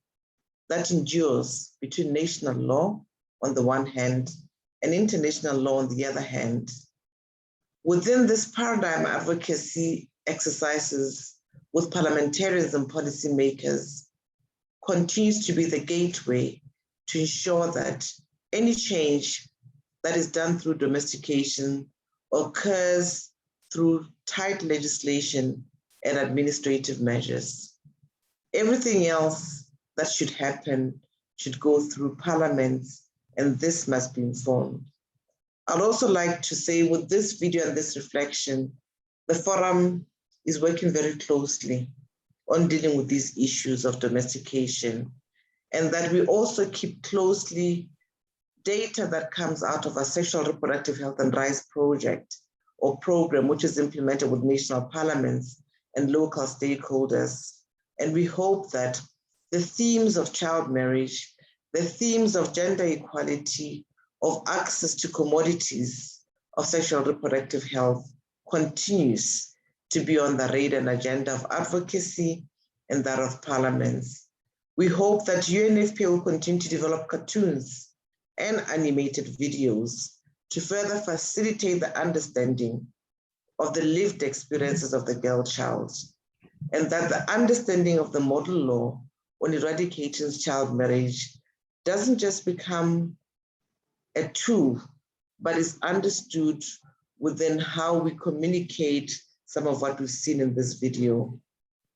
that endures between national law on the one hand and international law on the other hand. Within this paradigm, advocacy exercises with parliamentarians and policymakers continues to be the gateway to ensure that any change that is done through domestication occurs through tight legislation and administrative measures. Everything else that should happen should go through parliaments, and this must be informed. I'd also like to say with this video and this reflection, the forum is working very closely on dealing with these issues of domestication, and that we also keep closely data that comes out of our Sexual Reproductive Health and Rights Project or program, which is implemented with national parliaments and local stakeholders. And we hope that the themes of child marriage, the themes of gender equality, of access to commodities of sexual reproductive health continues to be on the radar and agenda of advocacy and that of parliaments. We hope that UNFPA will continue to develop cartoons and animated videos to further facilitate the understanding of the lived experiences of the girl child, and that the understanding of the model law on eradicating child marriage doesn't just become a tool, but is understood within how we communicate some of what we've seen in this video.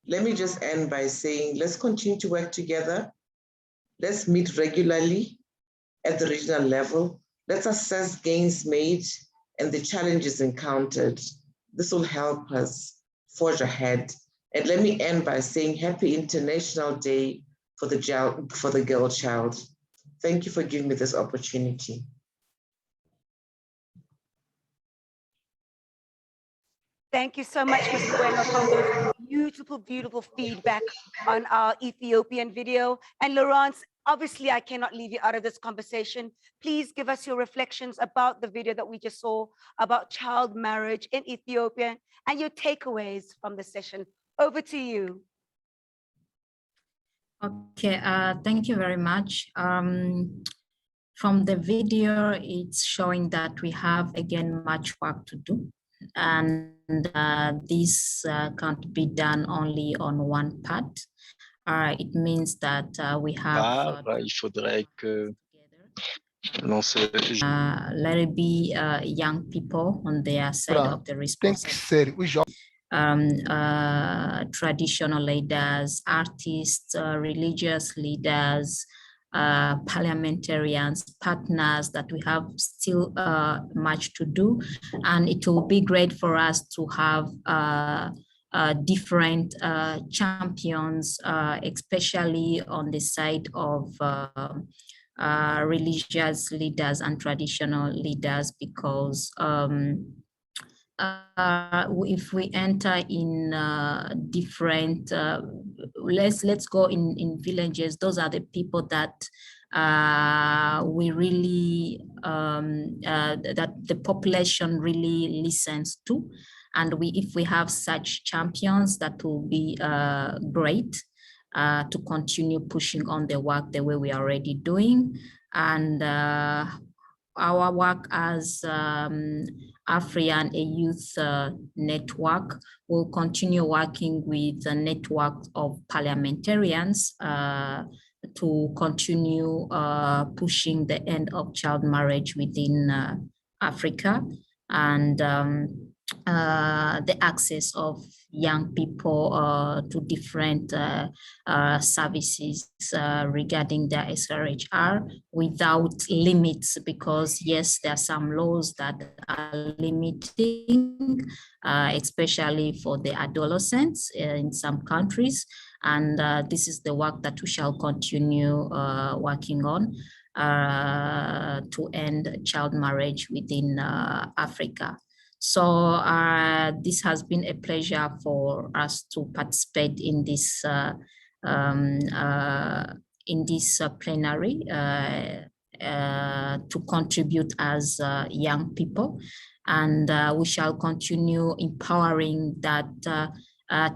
Let me just end by saying, let's continue to work together. Let's meet regularly at the regional level. Let's assess gains made and the challenges encountered. This will help us forge ahead. And let me end by saying Happy International Day for the girl child. Thank you for giving me this opportunity. Thank you so much, Ms. Bueno, for those beautiful, beautiful feedback on our Ethiopian video. And Laurence, obviously I cannot leave you out of this conversation. Please give us your reflections about the video that we just saw about child marriage in Ethiopia and your takeaways from the session. Over to you. Okay, thank you very much. From the video, it's showing that we have, again, much work to do. And this can't be done only on one part. It means that we have il faudrait que let it be young people on their side of the responsibility. Traditional leaders, artists, religious leaders, parliamentarians, partners, that we have still much to do. And it will be great for us to have different champions, especially on the side of religious leaders and traditional leaders, because if we enter in different, let's go in villages, those are the people that we really, that the population really listens to. And if we have such champions, that will be great to continue pushing on the work the way we are already doing. And our work as AFRIAN, a youth network, will continue working with a network of parliamentarians to continue pushing the end of child marriage within Africa, and the access of young people to different services regarding their SRHR without limits, because yes, there are some laws that are limiting, especially for the adolescents in some countries. And this is the work that we shall continue working on to end child marriage within Africa. So this has been a pleasure for us to participate in this plenary to contribute as young people, and we shall continue empowering that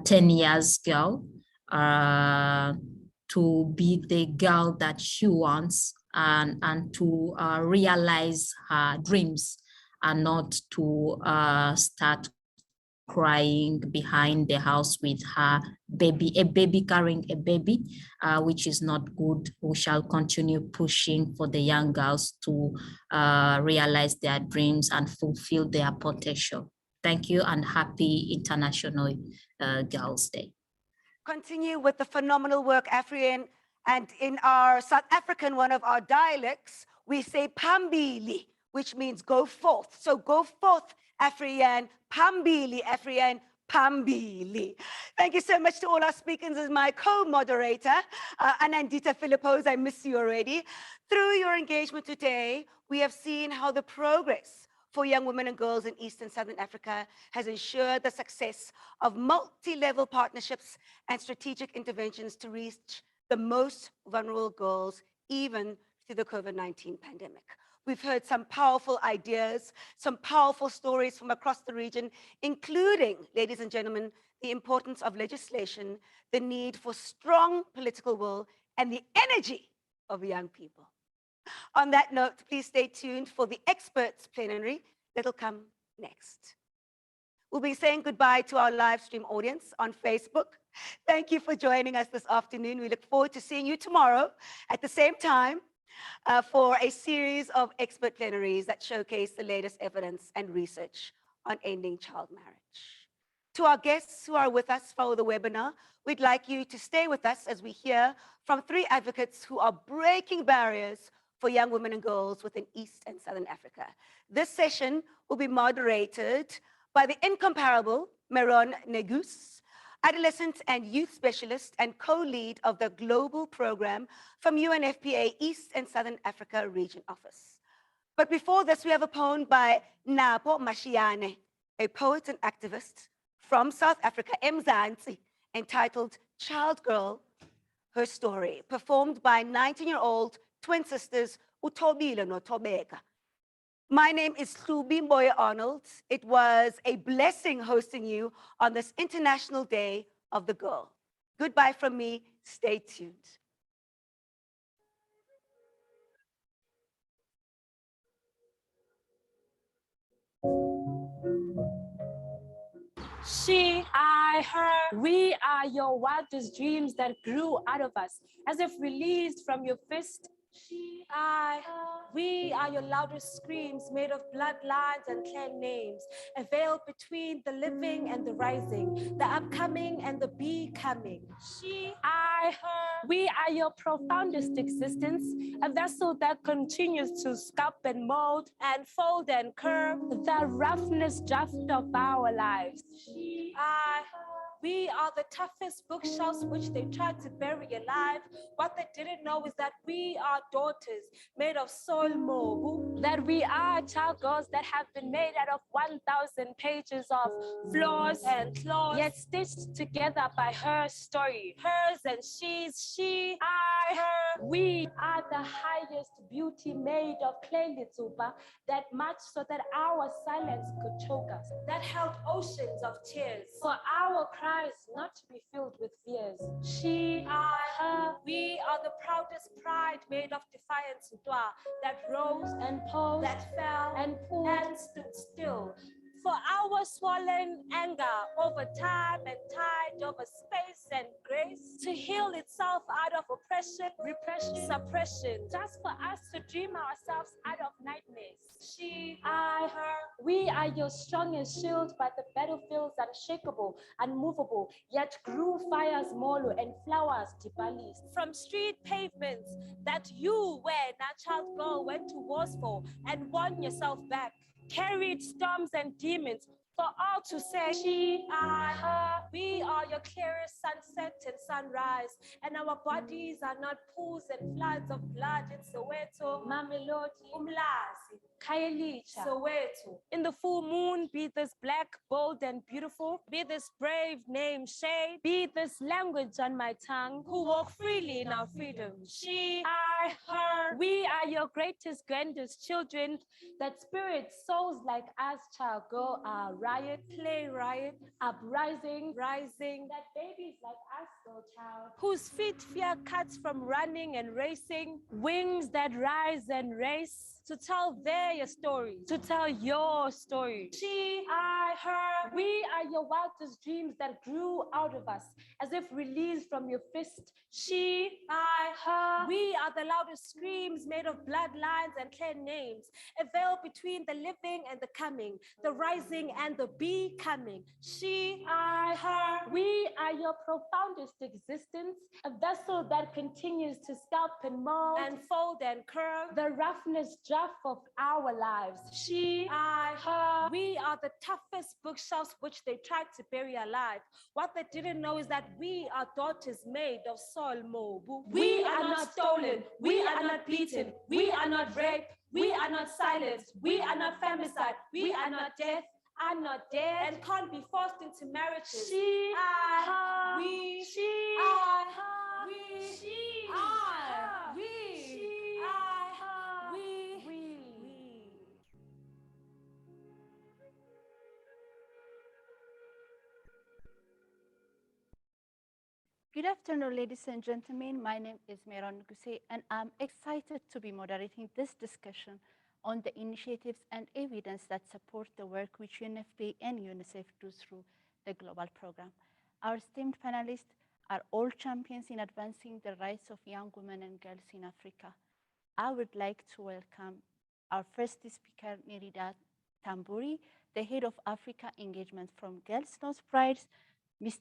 10 years girl to be the girl that she wants, and to realize her dreams, and not to start crying behind the house with her baby, a baby carrying a baby, which is not good. We shall continue pushing for the young girls to realize their dreams and fulfill their potential. Thank you, and happy International Girls' Day. Continue with the phenomenal work, Afrian. And in our South African, one of our dialects, we say Pambili, which means go forth. So go forth, Afrian, Pambili, Afrian, Pambili. Thank you so much to all our speakers as my co-moderator, Anandita Philippos, I miss you already. Through your engagement today, we have seen how the progress for young women and girls in East and Southern Africa has ensured the success of multi-level partnerships and strategic interventions to reach the most vulnerable girls, even through the COVID-19 pandemic. We've heard some powerful ideas, some powerful stories from across the region, including, ladies and gentlemen, the importance of legislation, the need for strong political will, and the energy of young people. On that note, please stay tuned for the experts plenary that'll come next. We'll be saying goodbye to our live stream audience on Facebook. Thank you for joining us this afternoon. We look forward to seeing you tomorrow at the same time for a series of expert plenaries that showcase the latest evidence and research on ending child marriage. To our guests who are with us for the webinar, we'd like you to stay with us as we hear from 3 advocates who are breaking barriers for young women and girls within East and Southern Africa. This session will be moderated by the incomparable Meron Negus, adolescent and youth specialist and co-lead of the Global Programme from UNFPA East and Southern Africa Region Office. But before this, we have a poem by Napo Mashiane, a poet and activist from South Africa, Mzansi, entitled Child Girl, Her Story, performed by 19-year-old twin sisters Utobile Notobeka. My name is Hlubi Arnold. It was a blessing hosting you on this International Day of the Girl. Goodbye from me. Stay tuned. She, I, her, we are your wildest dreams that grew out of us, as if released from your fist. She, I, we are your loudest screams made of bloodlines and clan names, a veil between the living and the rising, the upcoming and the becoming. She, I, her, we are your profoundest existence, a vessel that continues to sculpt and mold and fold and curve the roughness draft of our lives. She, I, we are the toughest bookshelves which they tried to bury alive. What they didn't know is that we are daughters made of soul mobu, that we are child girls that have been made out of 1,000 pages of flaws and claws, yet stitched together by her story, hers and she's, she, I, her. We are the highest beauty made of clay litsuba that matched so that our silence could choke us, that held oceans of tears for our cries eyes not to be filled with fears. She, I, her, we are the proudest pride made of defiance that rose and posed, that fell and pulled and stood still. For our swollen anger over time and tide over space and grace to heal itself out of oppression, repression, suppression, just for us to dream ourselves out of nightmares. She, I, her, we are your strongest shield, but the battlefields unshakable, unmovable, yet grew fires molo and flowers dibalis. From street pavements that you, where that child girl went to wars for and won yourself back. Carried storms and demons for all to say. She, I, her, we are your clearest sunset and sunrise, and our bodies are not pools and floods of blood in Soweto, Mamelodi, Umlazi, Khayelitsha, Soweto. In the full moon, be this black, bold, and beautiful, be this brave name shade, be this language on my tongue, who walk freely in our freedom. She, I, her, we are your greatest, grandest children, that spirit souls like us shall go riot, play riot, uprising, rising, that babies like us go child, whose feet fear cuts from running and racing, wings that rise and race, to tell their story, to tell your story. She, I, her, we are your wildest dreams that grew out of us, as if released from your fist. She, I, her, we are the loudest screams made of bloodlines and clear names, a veil between the living and the coming, the rising and the becoming. She, I, her, we are your profoundest existence, a vessel that continues to sculpt and mold and fold and curve the roughness of our lives. She, I, her, we are the toughest bookshelves which they tried to bury alive. What they didn't know is that we are daughters made of soil mobu. We are not stolen, we are not beaten, we are not raped, we are not silenced, we are not femicide, we are not death, are not dead, and can't be forced into marriages. She, I, her, we, she, I, her, we, she, I, we, she, I, her, we. Good afternoon, ladies and gentlemen. My name is Meron Guse, and I'm excited to be moderating this discussion on the initiatives and evidence that support the work which UNFPA and UNICEF do through the global program. Our esteemed panelists are all champions in advancing the rights of young women and girls in Africa. I would like to welcome our first speaker, Nerida Tamburi, the head of Africa Engagement from Girls Not Brides. Ms.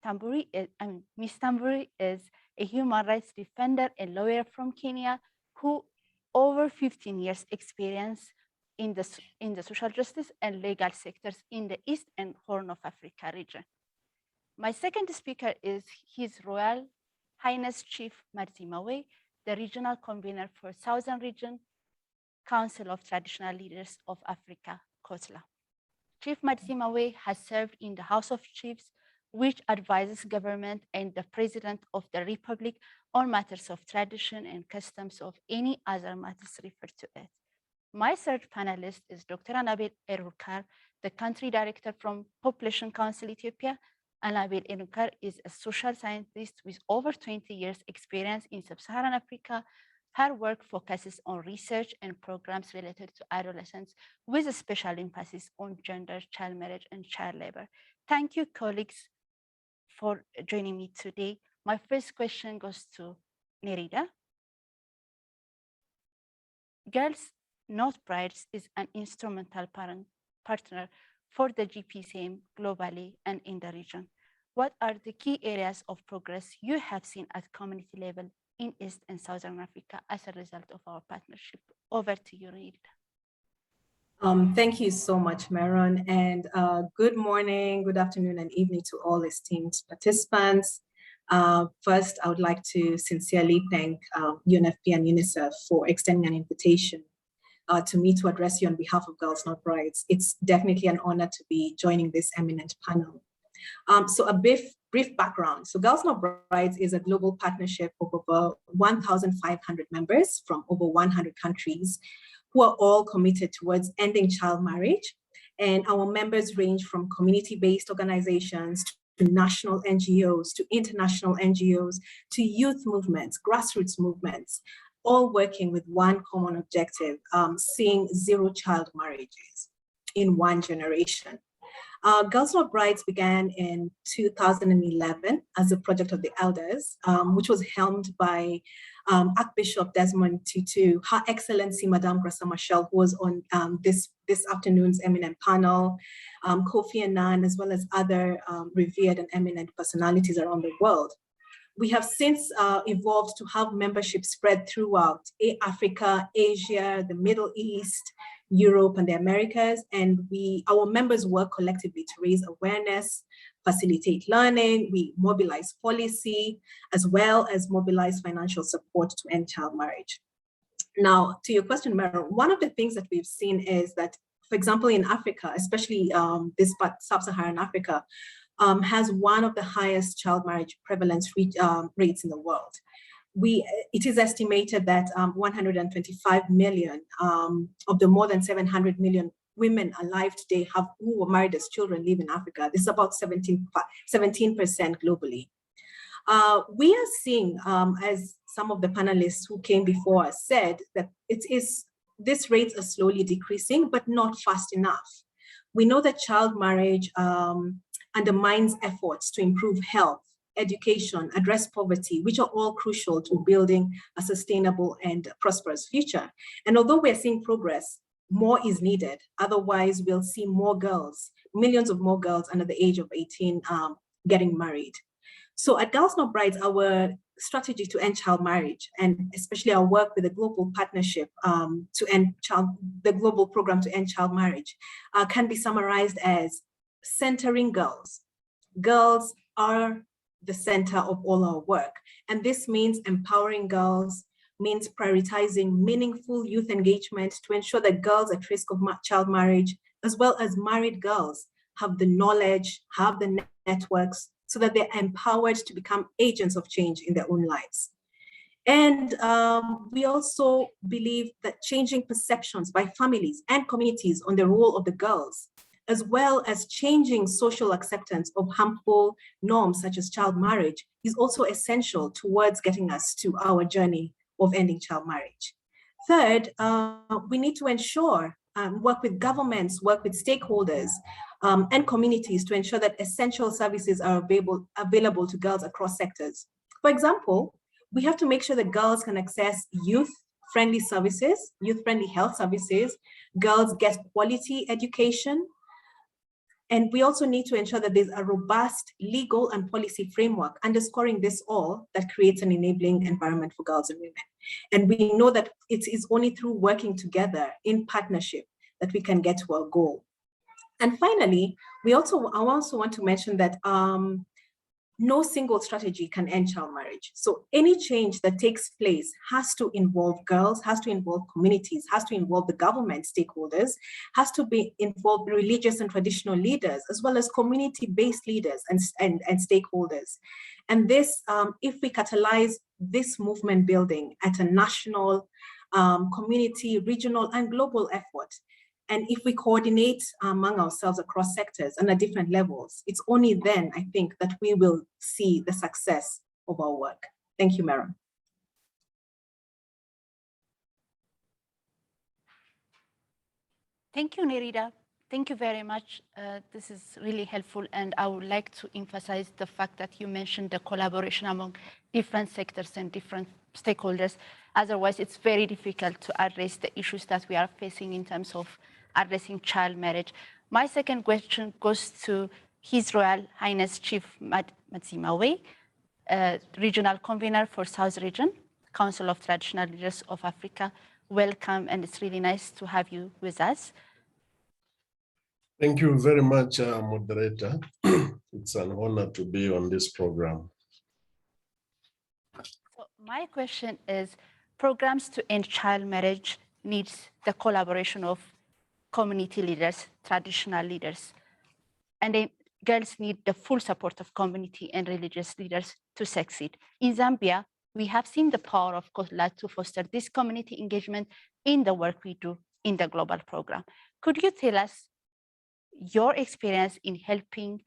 Tamburi is a human rights defender and lawyer from Kenya who over 15 years experience in the social justice and legal sectors in the East and Horn of Africa region. My second speaker is His Royal Highness Chief Madzimawe, the regional convener for Southern Region Council of Traditional Leaders of Africa, COSLA. Chief Madzimawe has served in the House of Chiefs, which advises government and the President of the Republic on matters of tradition and customs of any other matters referred to it. My third panelist is Dr. Anabil Erukar, the country director from Population Council Ethiopia. Anabil Erukar is a social scientist with over 20 years experience in Sub-Saharan Africa. Her work focuses on research and programs related to adolescents with a special emphasis on gender, child marriage, and child labor. Thank you, colleagues, for joining me today. My first question goes to Nerida. Girls Not Brides is an instrumental partner for the GPECM globally and in the region. What are the key areas of progress you have seen at community level in East and Southern Africa as a result of our partnership? Over to you, Nerida. Thank you so much, Meron, and good morning, good afternoon, and evening to all esteemed participants. First, I would like to sincerely thank UNFPA and UNICEF for extending an invitation to me to address you on behalf of Girls Not Brides. It's definitely an honor to be joining this eminent panel. So a brief background. So Girls Not Brides is a global partnership of over 1,500 members from over 100 countries who are all committed towards ending child marriage. And our members range from community-based organizations to national NGOs, to international NGOs, to youth movements, grassroots movements, all working with one common objective, seeing zero child marriages in one generation. Girls Not Brides began in 2011 as a project of the elders, which was helmed by Archbishop Desmond Tutu, Her Excellency Madame Graça Machel, who was on this afternoon's eminent panel, Kofi Annan, as well as other revered and eminent personalities around the world. We have since evolved to have membership spread throughout Africa, Asia, the Middle East, Europe, and the Americas. And our members work collectively to raise awareness, facilitate learning, we mobilize policy, as well as mobilize financial support to end child marriage. Now, to your question, Meryl, one of the things that we've seen is that, for example, in Africa, especially this part, sub-Saharan Africa, has one of the highest child marriage prevalence rates in the world. It is estimated that 125 million of the more than 700 million women alive today who were married as children live in Africa. This is about 17% globally. We are seeing, as some of the panelists who came before us said, that these rates are slowly decreasing, but not fast enough. We know that child marriage undermines efforts to improve health, education, address poverty, which are all crucial to building a sustainable and prosperous future. And although we're seeing progress, more is needed. Otherwise, we'll see more girls, millions of more girls under the age of 18 getting married. So at Girls Not Brides, our strategy to end child marriage, and especially our work with the global partnership the global program to end child marriage, can be summarized as centering girls. Girls are the center of all our work. And this means empowering girls, means prioritizing meaningful youth engagement to ensure that girls at risk of child marriage, as well as married girls, have the knowledge, have the networks, so that they're empowered to become agents of change in their own lives. And we also believe that changing perceptions by families and communities on the role of the girls, as well as changing social acceptance of harmful norms such as child marriage, is also essential towards getting us to our journey of ending child marriage. Third, we need to ensure, work with governments, work with stakeholders and communities to ensure that essential services are available to girls across sectors. For example, we have to make sure that girls can access youth-friendly services, youth-friendly health services, girls get quality education, and we also need to ensure that there's a robust legal and policy framework underscoring this all that creates an enabling environment for girls and women. And we know that it is only through working together in partnership that we can get to our goal. And finally, I also want to mention that no single strategy can end child marriage. So any change that takes place has to involve girls, has to involve communities, has to involve the government stakeholders, has to involve religious and traditional leaders, as well as community-based leaders and stakeholders. And this, if we catalyze this movement building at a national, community, regional, and global effort, and if we coordinate among ourselves across sectors and at different levels, it's only then, I think, that we will see the success of our work. Thank you, Meron. Thank you, Nerida. Thank you very much. This is really helpful. And I would like to emphasize the fact that you mentioned the collaboration among different sectors and different stakeholders. Otherwise, it's very difficult to address the issues that we are facing in terms of addressing child marriage. My second question goes to His Royal Highness Chief Madzimawe, Regional Convener for South Region, Council of Traditional Leaders of Africa. Welcome, and it's really nice to have you with us. Thank you very much, moderator. It's an honor to be on this program. So my question is, programs to end child marriage needs the collaboration of community leaders, traditional leaders, and then girls need the full support of community and religious leaders to succeed. In Zambia, we have seen the power of COSLA to foster this community engagement in the work we do in the global program. Could you tell us your experience in helping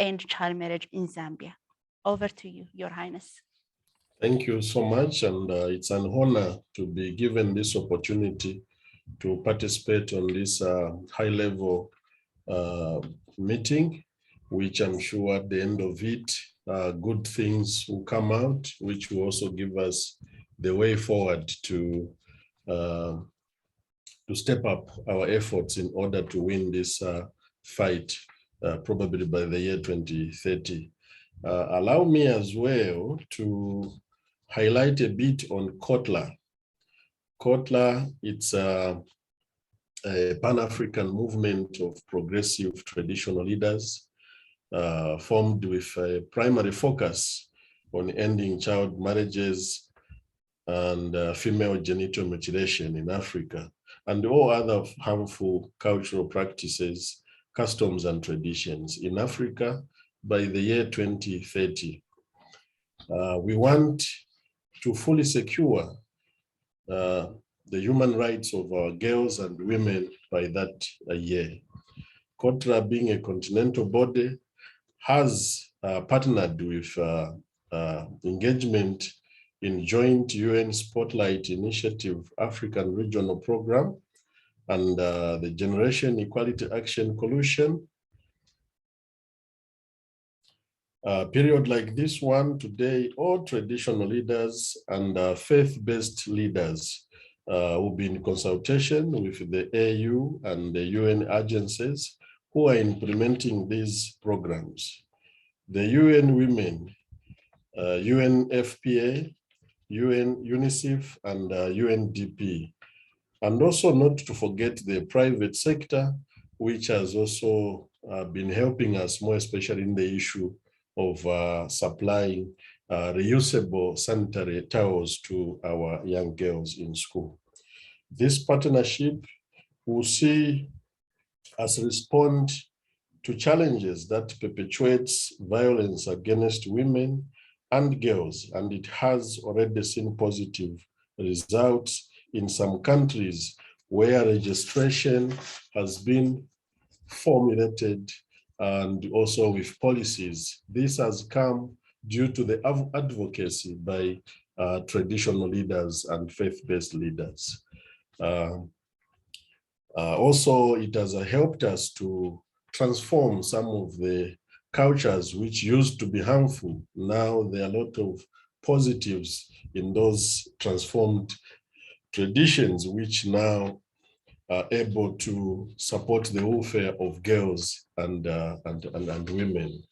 end child marriage in Zambia. Over to you, Your Highness. Thank you so much, and it's an honor to be given this opportunity to participate on this high-level meeting, which I'm sure at the end of it, good things will come out, which will also give us the way forward to step up our efforts in order to win this fight, probably by the year 2030. Allow me as well to highlight a bit on KOTLA. KOTLA, it's a Pan-African movement of progressive traditional leaders formed with a primary focus on ending child marriages and female genital mutilation in Africa, and all other harmful cultural practices, customs, and traditions in Africa by the year 2030. We want to fully secure the human rights of our girls and women by that year. KOTLA, being a continental body, has partnered with engagement in joint UN Spotlight Initiative African Regional Program and the Generation Equality Action Coalition. A period like this one today, all traditional leaders and faith-based leaders will be in consultation with the AU and the UN agencies who are implementing these programs. The UN Women, UNFPA, UNICEF, and UNDP. And also not to forget the private sector, which has also been helping us more, especially in the issue of supplying reusable sanitary towels to our young girls in school. This partnership will see us respond to challenges that perpetuates violence against women and girls, and it has already seen positive results in some countries where registration has been formulated and also with policies. This has come due to the advocacy by traditional leaders and faith-based leaders. Also, it has helped us to transform some of the cultures which used to be harmful. Now there are a lot of positives in those transformed traditions, which now are able to support the welfare of girls and women.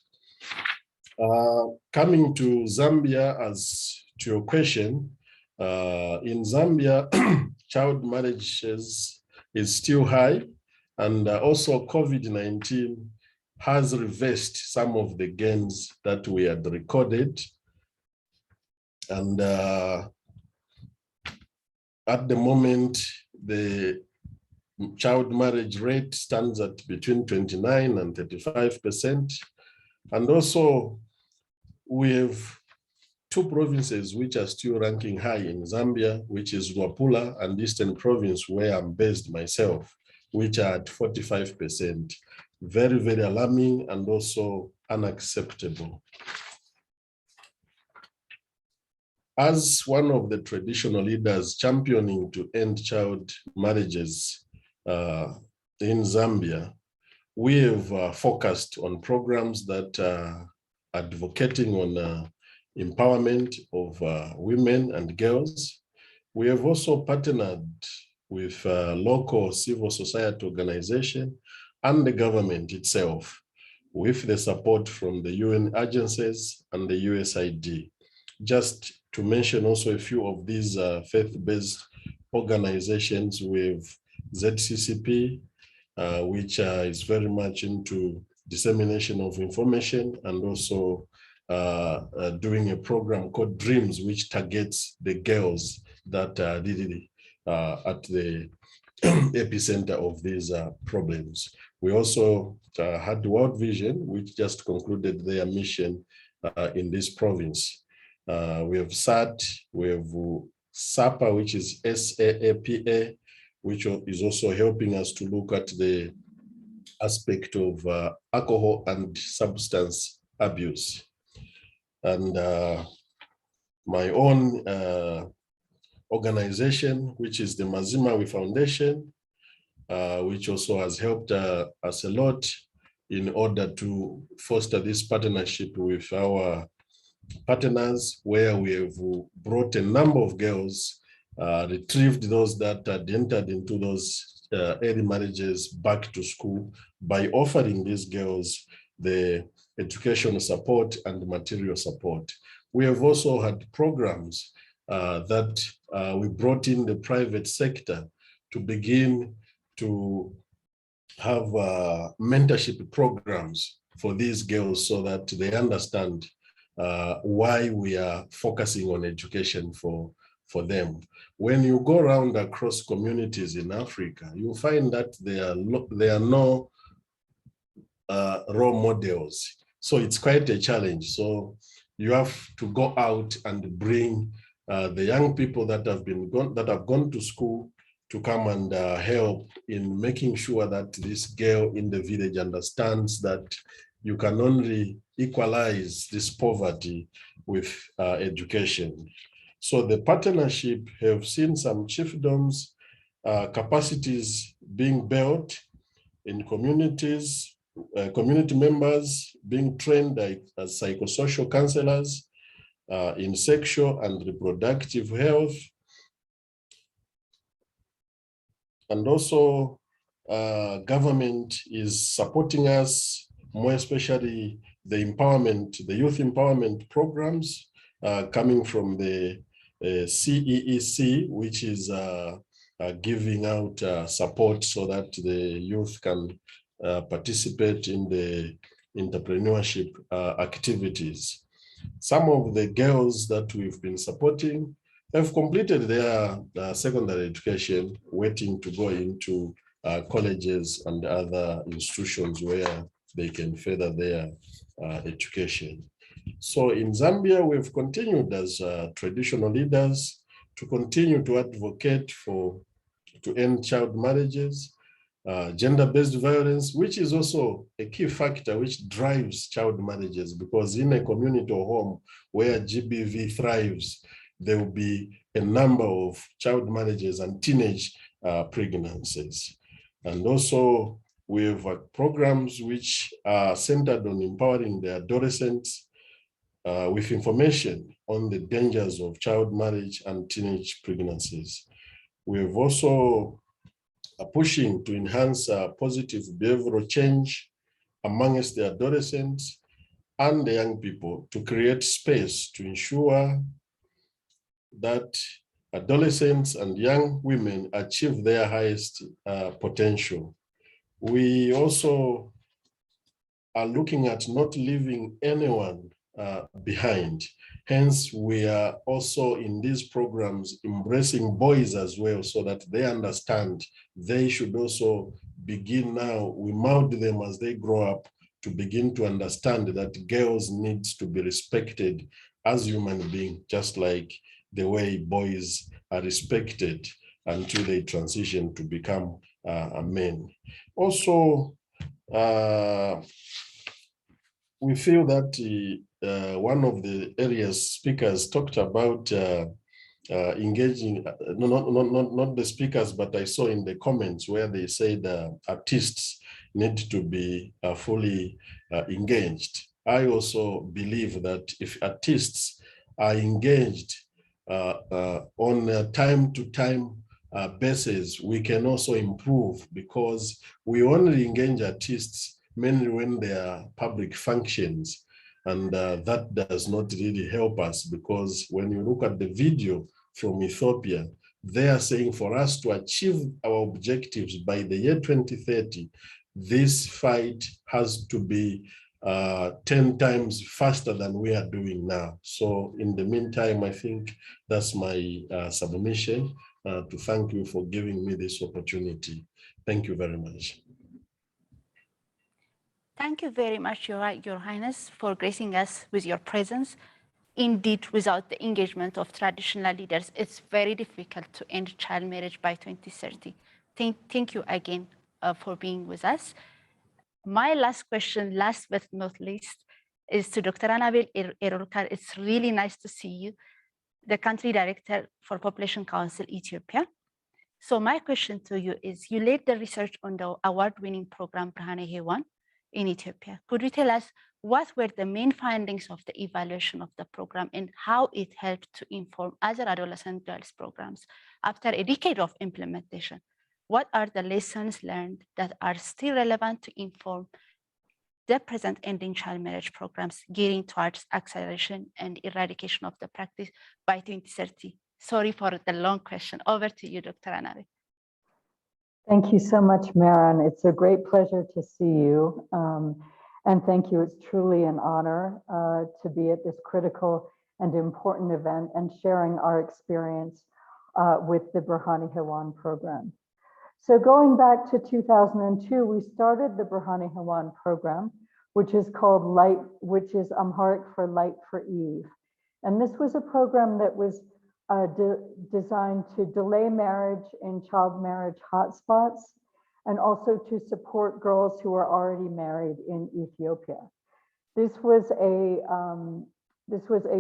Coming to Zambia, as to your question, in Zambia, child marriages is still high, and also COVID-19 has reversed some of the gains that we had recorded. And at the moment, the child marriage rate stands at between 29 and 35%. And also, we have two provinces which are still ranking high in Zambia, which is Luapula and Eastern Province, where I'm based myself, which are at 45%. Very, very alarming and also unacceptable. As one of the traditional leaders championing to end child marriages in Zambia, we have focused on programs that are advocating on empowerment of women and girls. We have also partnered with local civil society organization and the government itself, with the support from the UN agencies and the USAID. Just to mention also a few of these faith-based organizations, with ZCCP, which is very much into dissemination of information, and also doing a program called Dreams, which targets the girls that are really at the epicenter of these problems. We also had World Vision, which just concluded their mission in this province. We have SAT, we have SAPA, which is SAAPA, which is also helping us to look at the aspect of alcohol and substance abuse. And my own organization, which is the Mazimawi Foundation, which also has helped us a lot in order to foster this partnership with our partners, where we have brought a number of girls, retrieved those that had entered into those early marriages back to school by offering these girls the educational support and material support. We have also had programs that we brought in the private sector to begin to have mentorship programs for these girls so that they understand why we are focusing on education for them. When you go around across communities in Africa, you find that there are no role models. So it's quite a challenge. So you have to go out and bring the young people that have gone to school to come and help in making sure that this girl in the village understands that you can only equalize this poverty with education. So the partnership have seen some chiefdoms, capacities being built in communities, community members being trained as psychosocial counselors in sexual and reproductive health. And also government is supporting us, more especially the empowerment, the youth empowerment programs coming from the CEEC, which is giving out support so that the youth can participate in the entrepreneurship activities. Some of the girls that we've been supporting have completed their secondary education, waiting to go into colleges and other institutions where they can further their education. So in Zambia, we've continued as traditional leaders to continue to advocate to end child marriages, gender-based violence, which is also a key factor which drives child marriages, because in a community or home where GBV thrives, there will be a number of child marriages and teenage pregnancies. And also we have programs which are centered on empowering the adolescents with information on the dangers of child marriage and teenage pregnancies. We have also pushing to enhance positive behavioral change amongst the adolescents and the young people to create space to ensure that adolescents and young women achieve their highest potential. We also are looking at not leaving anyone behind. Hence, we are also in these programs embracing boys as well, so that they understand they should also begin now. We mold them as they grow up to begin to understand that girls need to be respected as human beings, just like the way boys are respected until they transition to become men. Also, we feel that one of the areas speakers talked about engaging, not the speakers, but I saw in the comments where they said artists need to be fully engaged. I also believe that if artists are engaged on a time-to-time basis, we can also improve, because we only engage artists mainly when they are public functions. And that does not really help us, because when you look at the video from Ethiopia, they are saying for us to achieve our objectives by the year 2030, this fight has to be 10 times faster than we are doing now. So in the meantime, I think that's my submission to thank you for giving me this opportunity. Thank you very much. Thank you very much, Your Highness, for gracing us with your presence. Indeed, without the engagement of traditional leaders, it's very difficult to end child marriage by 2030. Thank you again for being with us. My last question, last but not least, is to Dr. Annabel Erolkar. It's really nice to see you, the Country Director for Population Council, Ethiopia. So my question to you is, you led the research on the award-winning program Birhane Hewan in Ethiopia. Could you tell us what were the main findings of the evaluation of the program and how it helped to inform other adolescent girls programs after a decade of implementation? What are the lessons learned that are still relevant to inform the present ending child marriage programs gearing towards acceleration and eradication of the practice by 2030? Sorry for the long question. Over to you, Dr. Annabel. Thank you so much, Maran. It's a great pleasure to see you. And thank you. It's truly an honor to be at this critical and important event and sharing our experience with the Birhane Hewan program. So going back to 2002, we started the Birhane Hewan program, which is called Light, which is Amharic for Light for Eve. And this was a program that was designed to delay marriage in child marriage hotspots and also to support girls who are already married in Ethiopia. This was a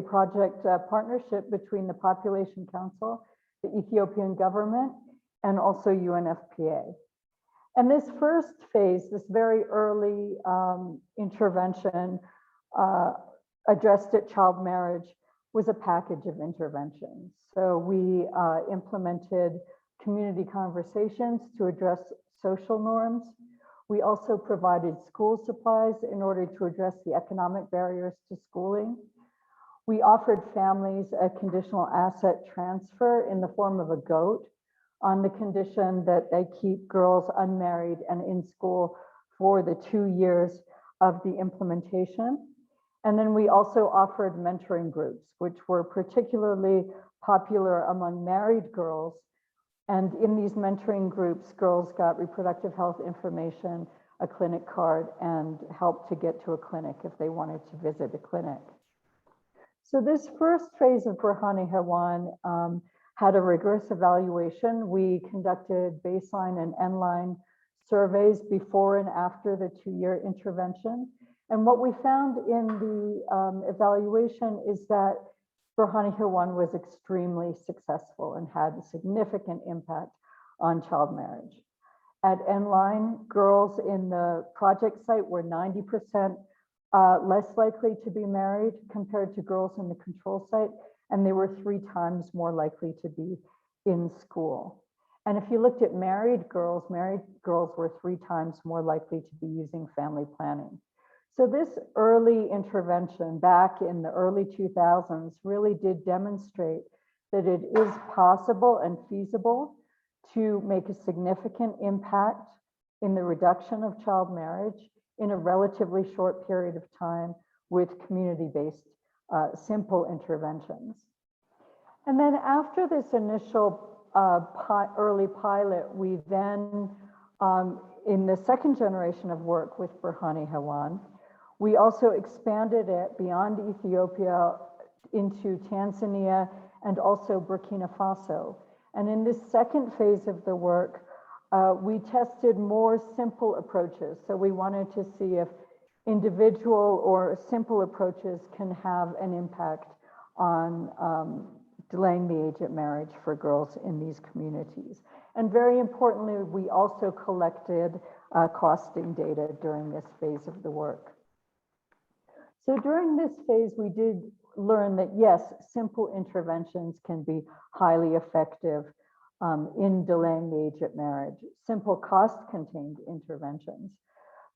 project partnership between the Population Council, the Ethiopian government, and also UNFPA. And this first phase, this very early intervention addressed at child marriage, was a package of interventions. So we implemented community conversations to address social norms. We also provided school supplies in order to address the economic barriers to schooling. We offered families a conditional asset transfer in the form of a goat on the condition that they keep girls unmarried and in school for the 2 years of the implementation. And then we also offered mentoring groups, which were particularly popular among married girls. And in these mentoring groups, girls got reproductive health information, a clinic card, and help to get to a clinic if they wanted to visit a clinic. So this first phase of Birhane Hewan had a rigorous evaluation. We conducted baseline and end-line surveys before and after the 2-year intervention. And what we found in the evaluation is that Birhane Hewan was extremely successful and had a significant impact on child marriage. At Endline, girls in the project site were 90% less likely to be married compared to girls in the control site, and they were 3 times more likely to be in school. And if you looked at married girls were 3 times more likely to be using family planning. So this early intervention back in the early 2000s really did demonstrate that it is possible and feasible to make a significant impact in the reduction of child marriage in a relatively short period of time with community-based simple interventions. And then after this initial early pilot, we then, in the second generation of work with Birhane Hewan, we also expanded it beyond Ethiopia into Tanzania and also Burkina Faso. And in this second phase of the work, we tested more simple approaches. So we wanted to see if individual or simple approaches can have an impact on delaying the age of marriage for girls in these communities. And very importantly, we also collected costing data during this phase of the work. So during this phase, we did learn that yes, simple interventions can be highly effective in delaying the age of marriage, simple cost-contained interventions.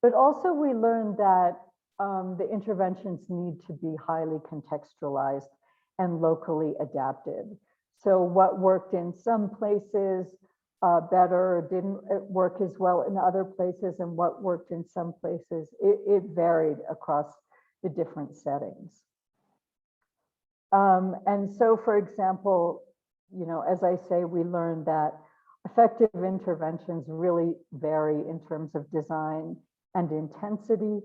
But also we learned that the interventions need to be highly contextualized and locally adapted. So what worked in some places better didn't work as well in other places, and what worked in some places, it varied across the different settings. And so, for example, you know, as I say, we learned that effective interventions really vary in terms of design and intensity,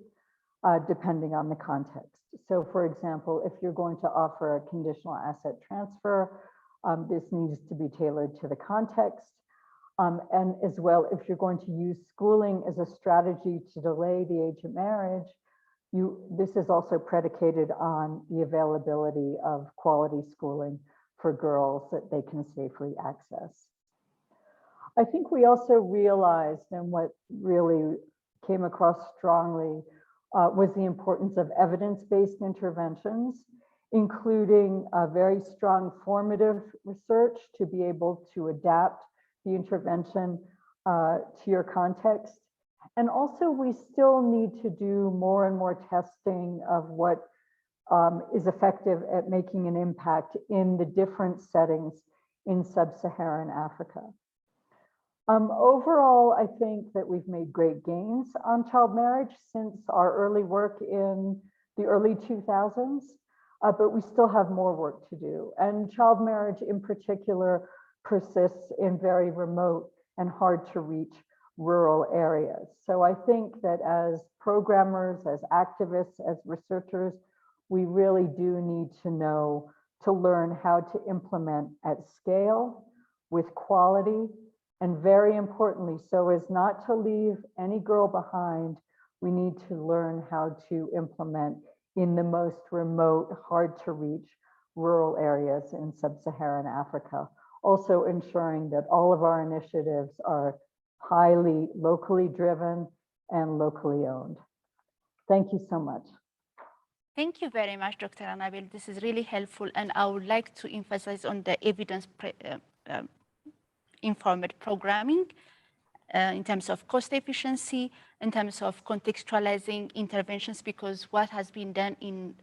depending on the context. So, for example, if you're going to offer a conditional asset transfer, this needs to be tailored to the context. And as well, if you're going to use schooling as a strategy to delay the age of marriage, this is also predicated on the availability of quality schooling for girls that they can safely access. I think we also realized, and what really came across strongly was the importance of evidence-based interventions, including a very strong formative research to be able to adapt the intervention to your context. And also, we still need to do more and more testing of what is effective at making an impact in the different settings in sub-Saharan Africa. Overall, I think that we've made great gains on child marriage since our early work in the early 2000s, but we still have more work to do. And child marriage in particular persists in very remote and hard to reach rural areas. So I think that as programmers, as activists, as researchers, we really do need to learn how to implement at scale with quality, and very importantly, so as not to leave any girl behind, we need to learn how to implement in the most remote, hard to reach rural areas in sub-Saharan Africa. Also ensuring that all of our initiatives are highly locally driven and locally owned. Thank you so much. Thank you very much, Dr. Anabil. This is really helpful, and I would like to emphasize on the evidence-informed programming in terms of cost efficiency, in terms of contextualizing interventions, because what has been done in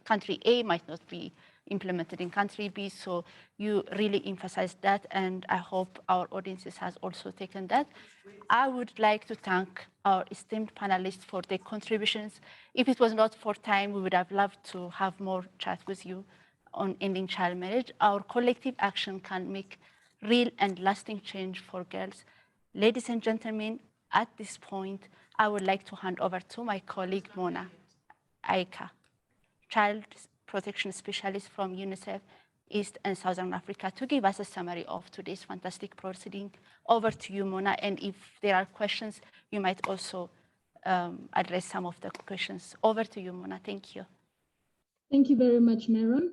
country A might not be implemented in country B. So you really emphasized that, and I hope our audiences has also taken that. I would like to thank our esteemed panelists for their contributions. If it was not for time, we would have loved to have more chat with you on ending child marriage. Our collective action can make real and lasting change for girls. Ladies and gentlemen, at this point, I would like to hand over to my colleague, Mona Aika, Child Protection Specialist from UNICEF East and Southern Africa, to give us a summary of today's fantastic proceeding. Over to you, Mona, and if there are questions, you might also address some of the questions. Over to you, Mona. Thank you. Thank you very much, Meron.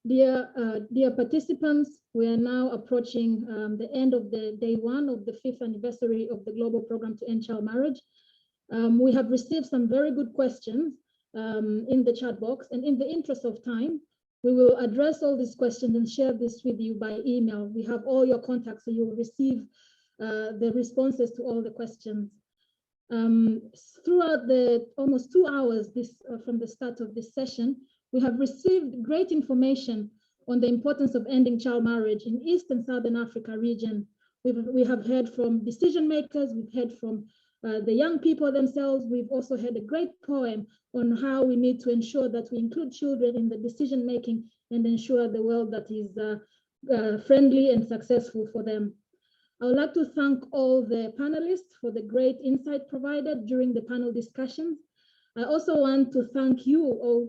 Dear participants, we are now approaching the end of the day one of the 5th anniversary of the Global Programme to End Child Marriage. We have received some very good questions in the chat box, and in the interest of time, we will address all these questions and share this with you by email. We have all your contacts, so you will receive the responses to all the questions. Throughout the almost 2 hours from the start of this session, we have received great information on the importance of ending child marriage in East and Southern Africa region. We have heard from decision makers, we've heard from the young people themselves. We've also had a great poem on how we need to ensure that we include children in the decision making and ensure the world that is friendly and successful for them. I would like to thank all the panelists for the great insight provided during the panel discussions. I also want to thank you all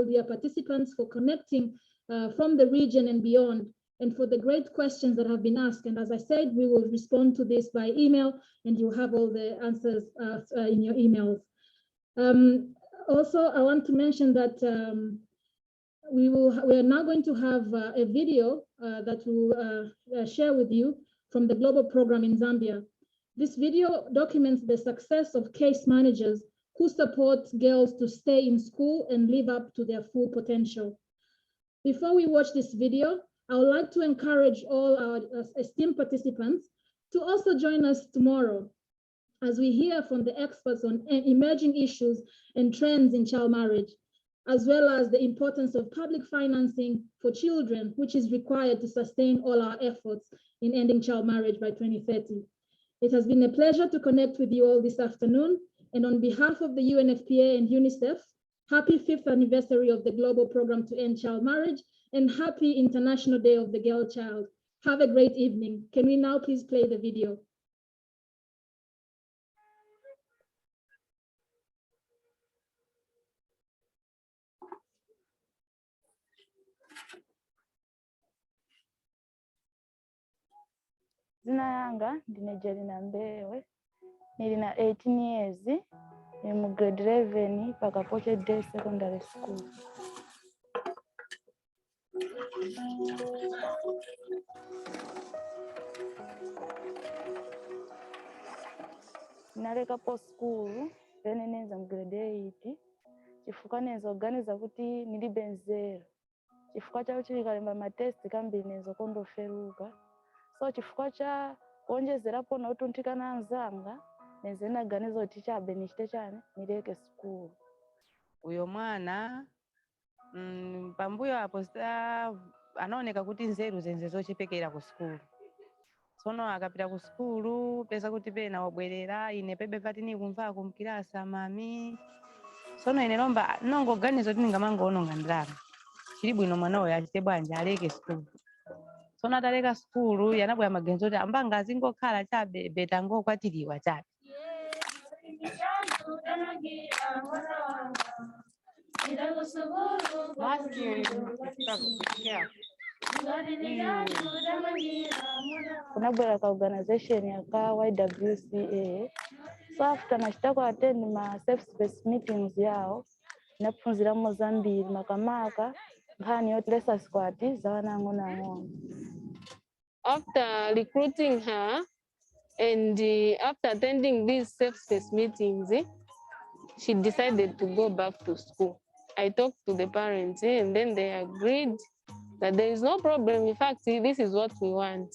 dear participants, for connecting from the region and beyond, and for the great questions that have been asked. And as I said, we will respond to this by email, and you'll have all the answers in your emails. Also, I want to mention that we are now going to have a video that we'll share with you from the Global Programme in Zambia. This video documents the success of case managers who support girls to stay in school and live up to their full potential. Before we watch this video, I would like to encourage all our esteemed participants to also join us tomorrow as we hear from the experts on emerging issues and trends in child marriage, as well as the importance of public financing for children, which is required to sustain all our efforts in ending child marriage by 2030. It has been a pleasure to connect with you all this afternoon. And on behalf of the UNFPA and UNICEF, happy 5th anniversary of the Global Programme to End Child Marriage, and happy International Day of the Girl Child. Have a great evening. Can we now please play the video? Zina yanga ndine Jelina Mbewe. Nilina 18 years. Ni mu grade 11 Pakapoche Day Secondary School. Naleka po school then nenza mu grade 8 chifukwa nenza organiza kuti nilibe nzeru chifukwa cha chili kalemba matesti kambiri nenza kondoferuka so chifukwa cha kuonjezerapo na utuntikana anzanga nenza naganiza kuti chabe nichite chane nileke school. Uyo mwana pambuyo apo anaoneka kuti nzeru zenze zochepekera ku school. Sono akapita ku school pesa kuti pena wabwerera ine pebe patini kumva kumkilasa mami. Sono ine lomba nongoganiza kuti ningamangoononga ndalama. Chili bwino mwana uyo achite bwanja aleke school. Sono ataleka school yanabwera maganizo kuti ambanga azingokhala chabe beta ngokwatiriwa chabe. Kunabwera ka organization yaka YWCA. So after nachitako attend ma safe space meetings yao naphunzira Mozambique makamaka nkhani yotilesa squad zawana ng'ono. After recruiting her and after attending these safe space meetings, she decided to go back to school. I talked to the parents and then they agreed that there is no problem. In fact, this is what we want.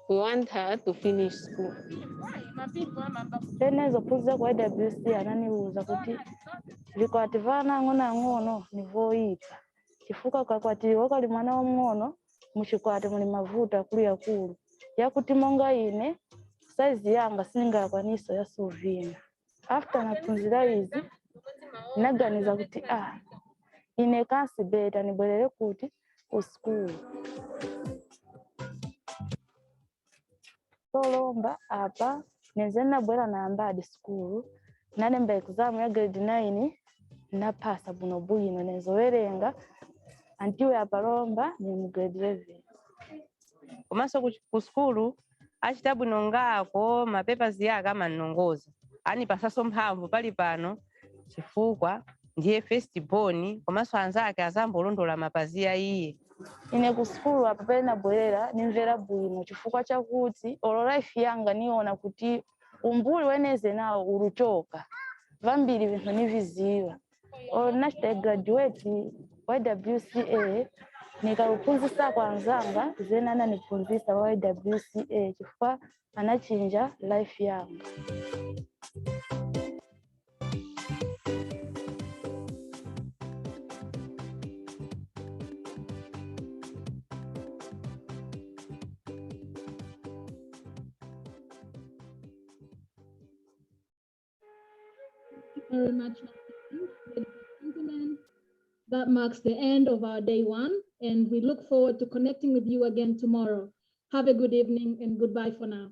We want her to finish school. Then ezophunzira kwa YWCA ananiuza kuti vikwativana ng'ono nivoita chifukwa kakwatiwa kali mwana wamng'ono muchikwati muli mavuta akulu yakuti monga ine size yanga singakwanisa ya suvina. After naphunzira izi naganiza kuti ine kasi beta nibwerere kuti ku school. Solomba apa nenze nabwera namba hadi school nanemba exam ya grade 9 napasa buno bwino nenzowerenga antiwe apalomba ni mu grade 11. Komanso ku school achita bwino ngako mapapers yake amanongoza. Ani pasaso mphamvu pali pano chifukwa ndiye first born komanso anzake azambolondola mapazi ya iye. Ine ku school apa pale nabwerera nimvera bwino chifukwa chakuti olo life yanga niona kuti umbuli weneze nawo uruchoka vambiri vinthu niviziva. Nachita graduate YWCA nikaluphunzisa kwa anzanga zena ananiphunzisa wa YWCA chifukwa anachinja life yanga. Very much, ladies and gentlemen. That marks the end of our day one, and we look forward to connecting with you again tomorrow. Have a good evening and goodbye for now.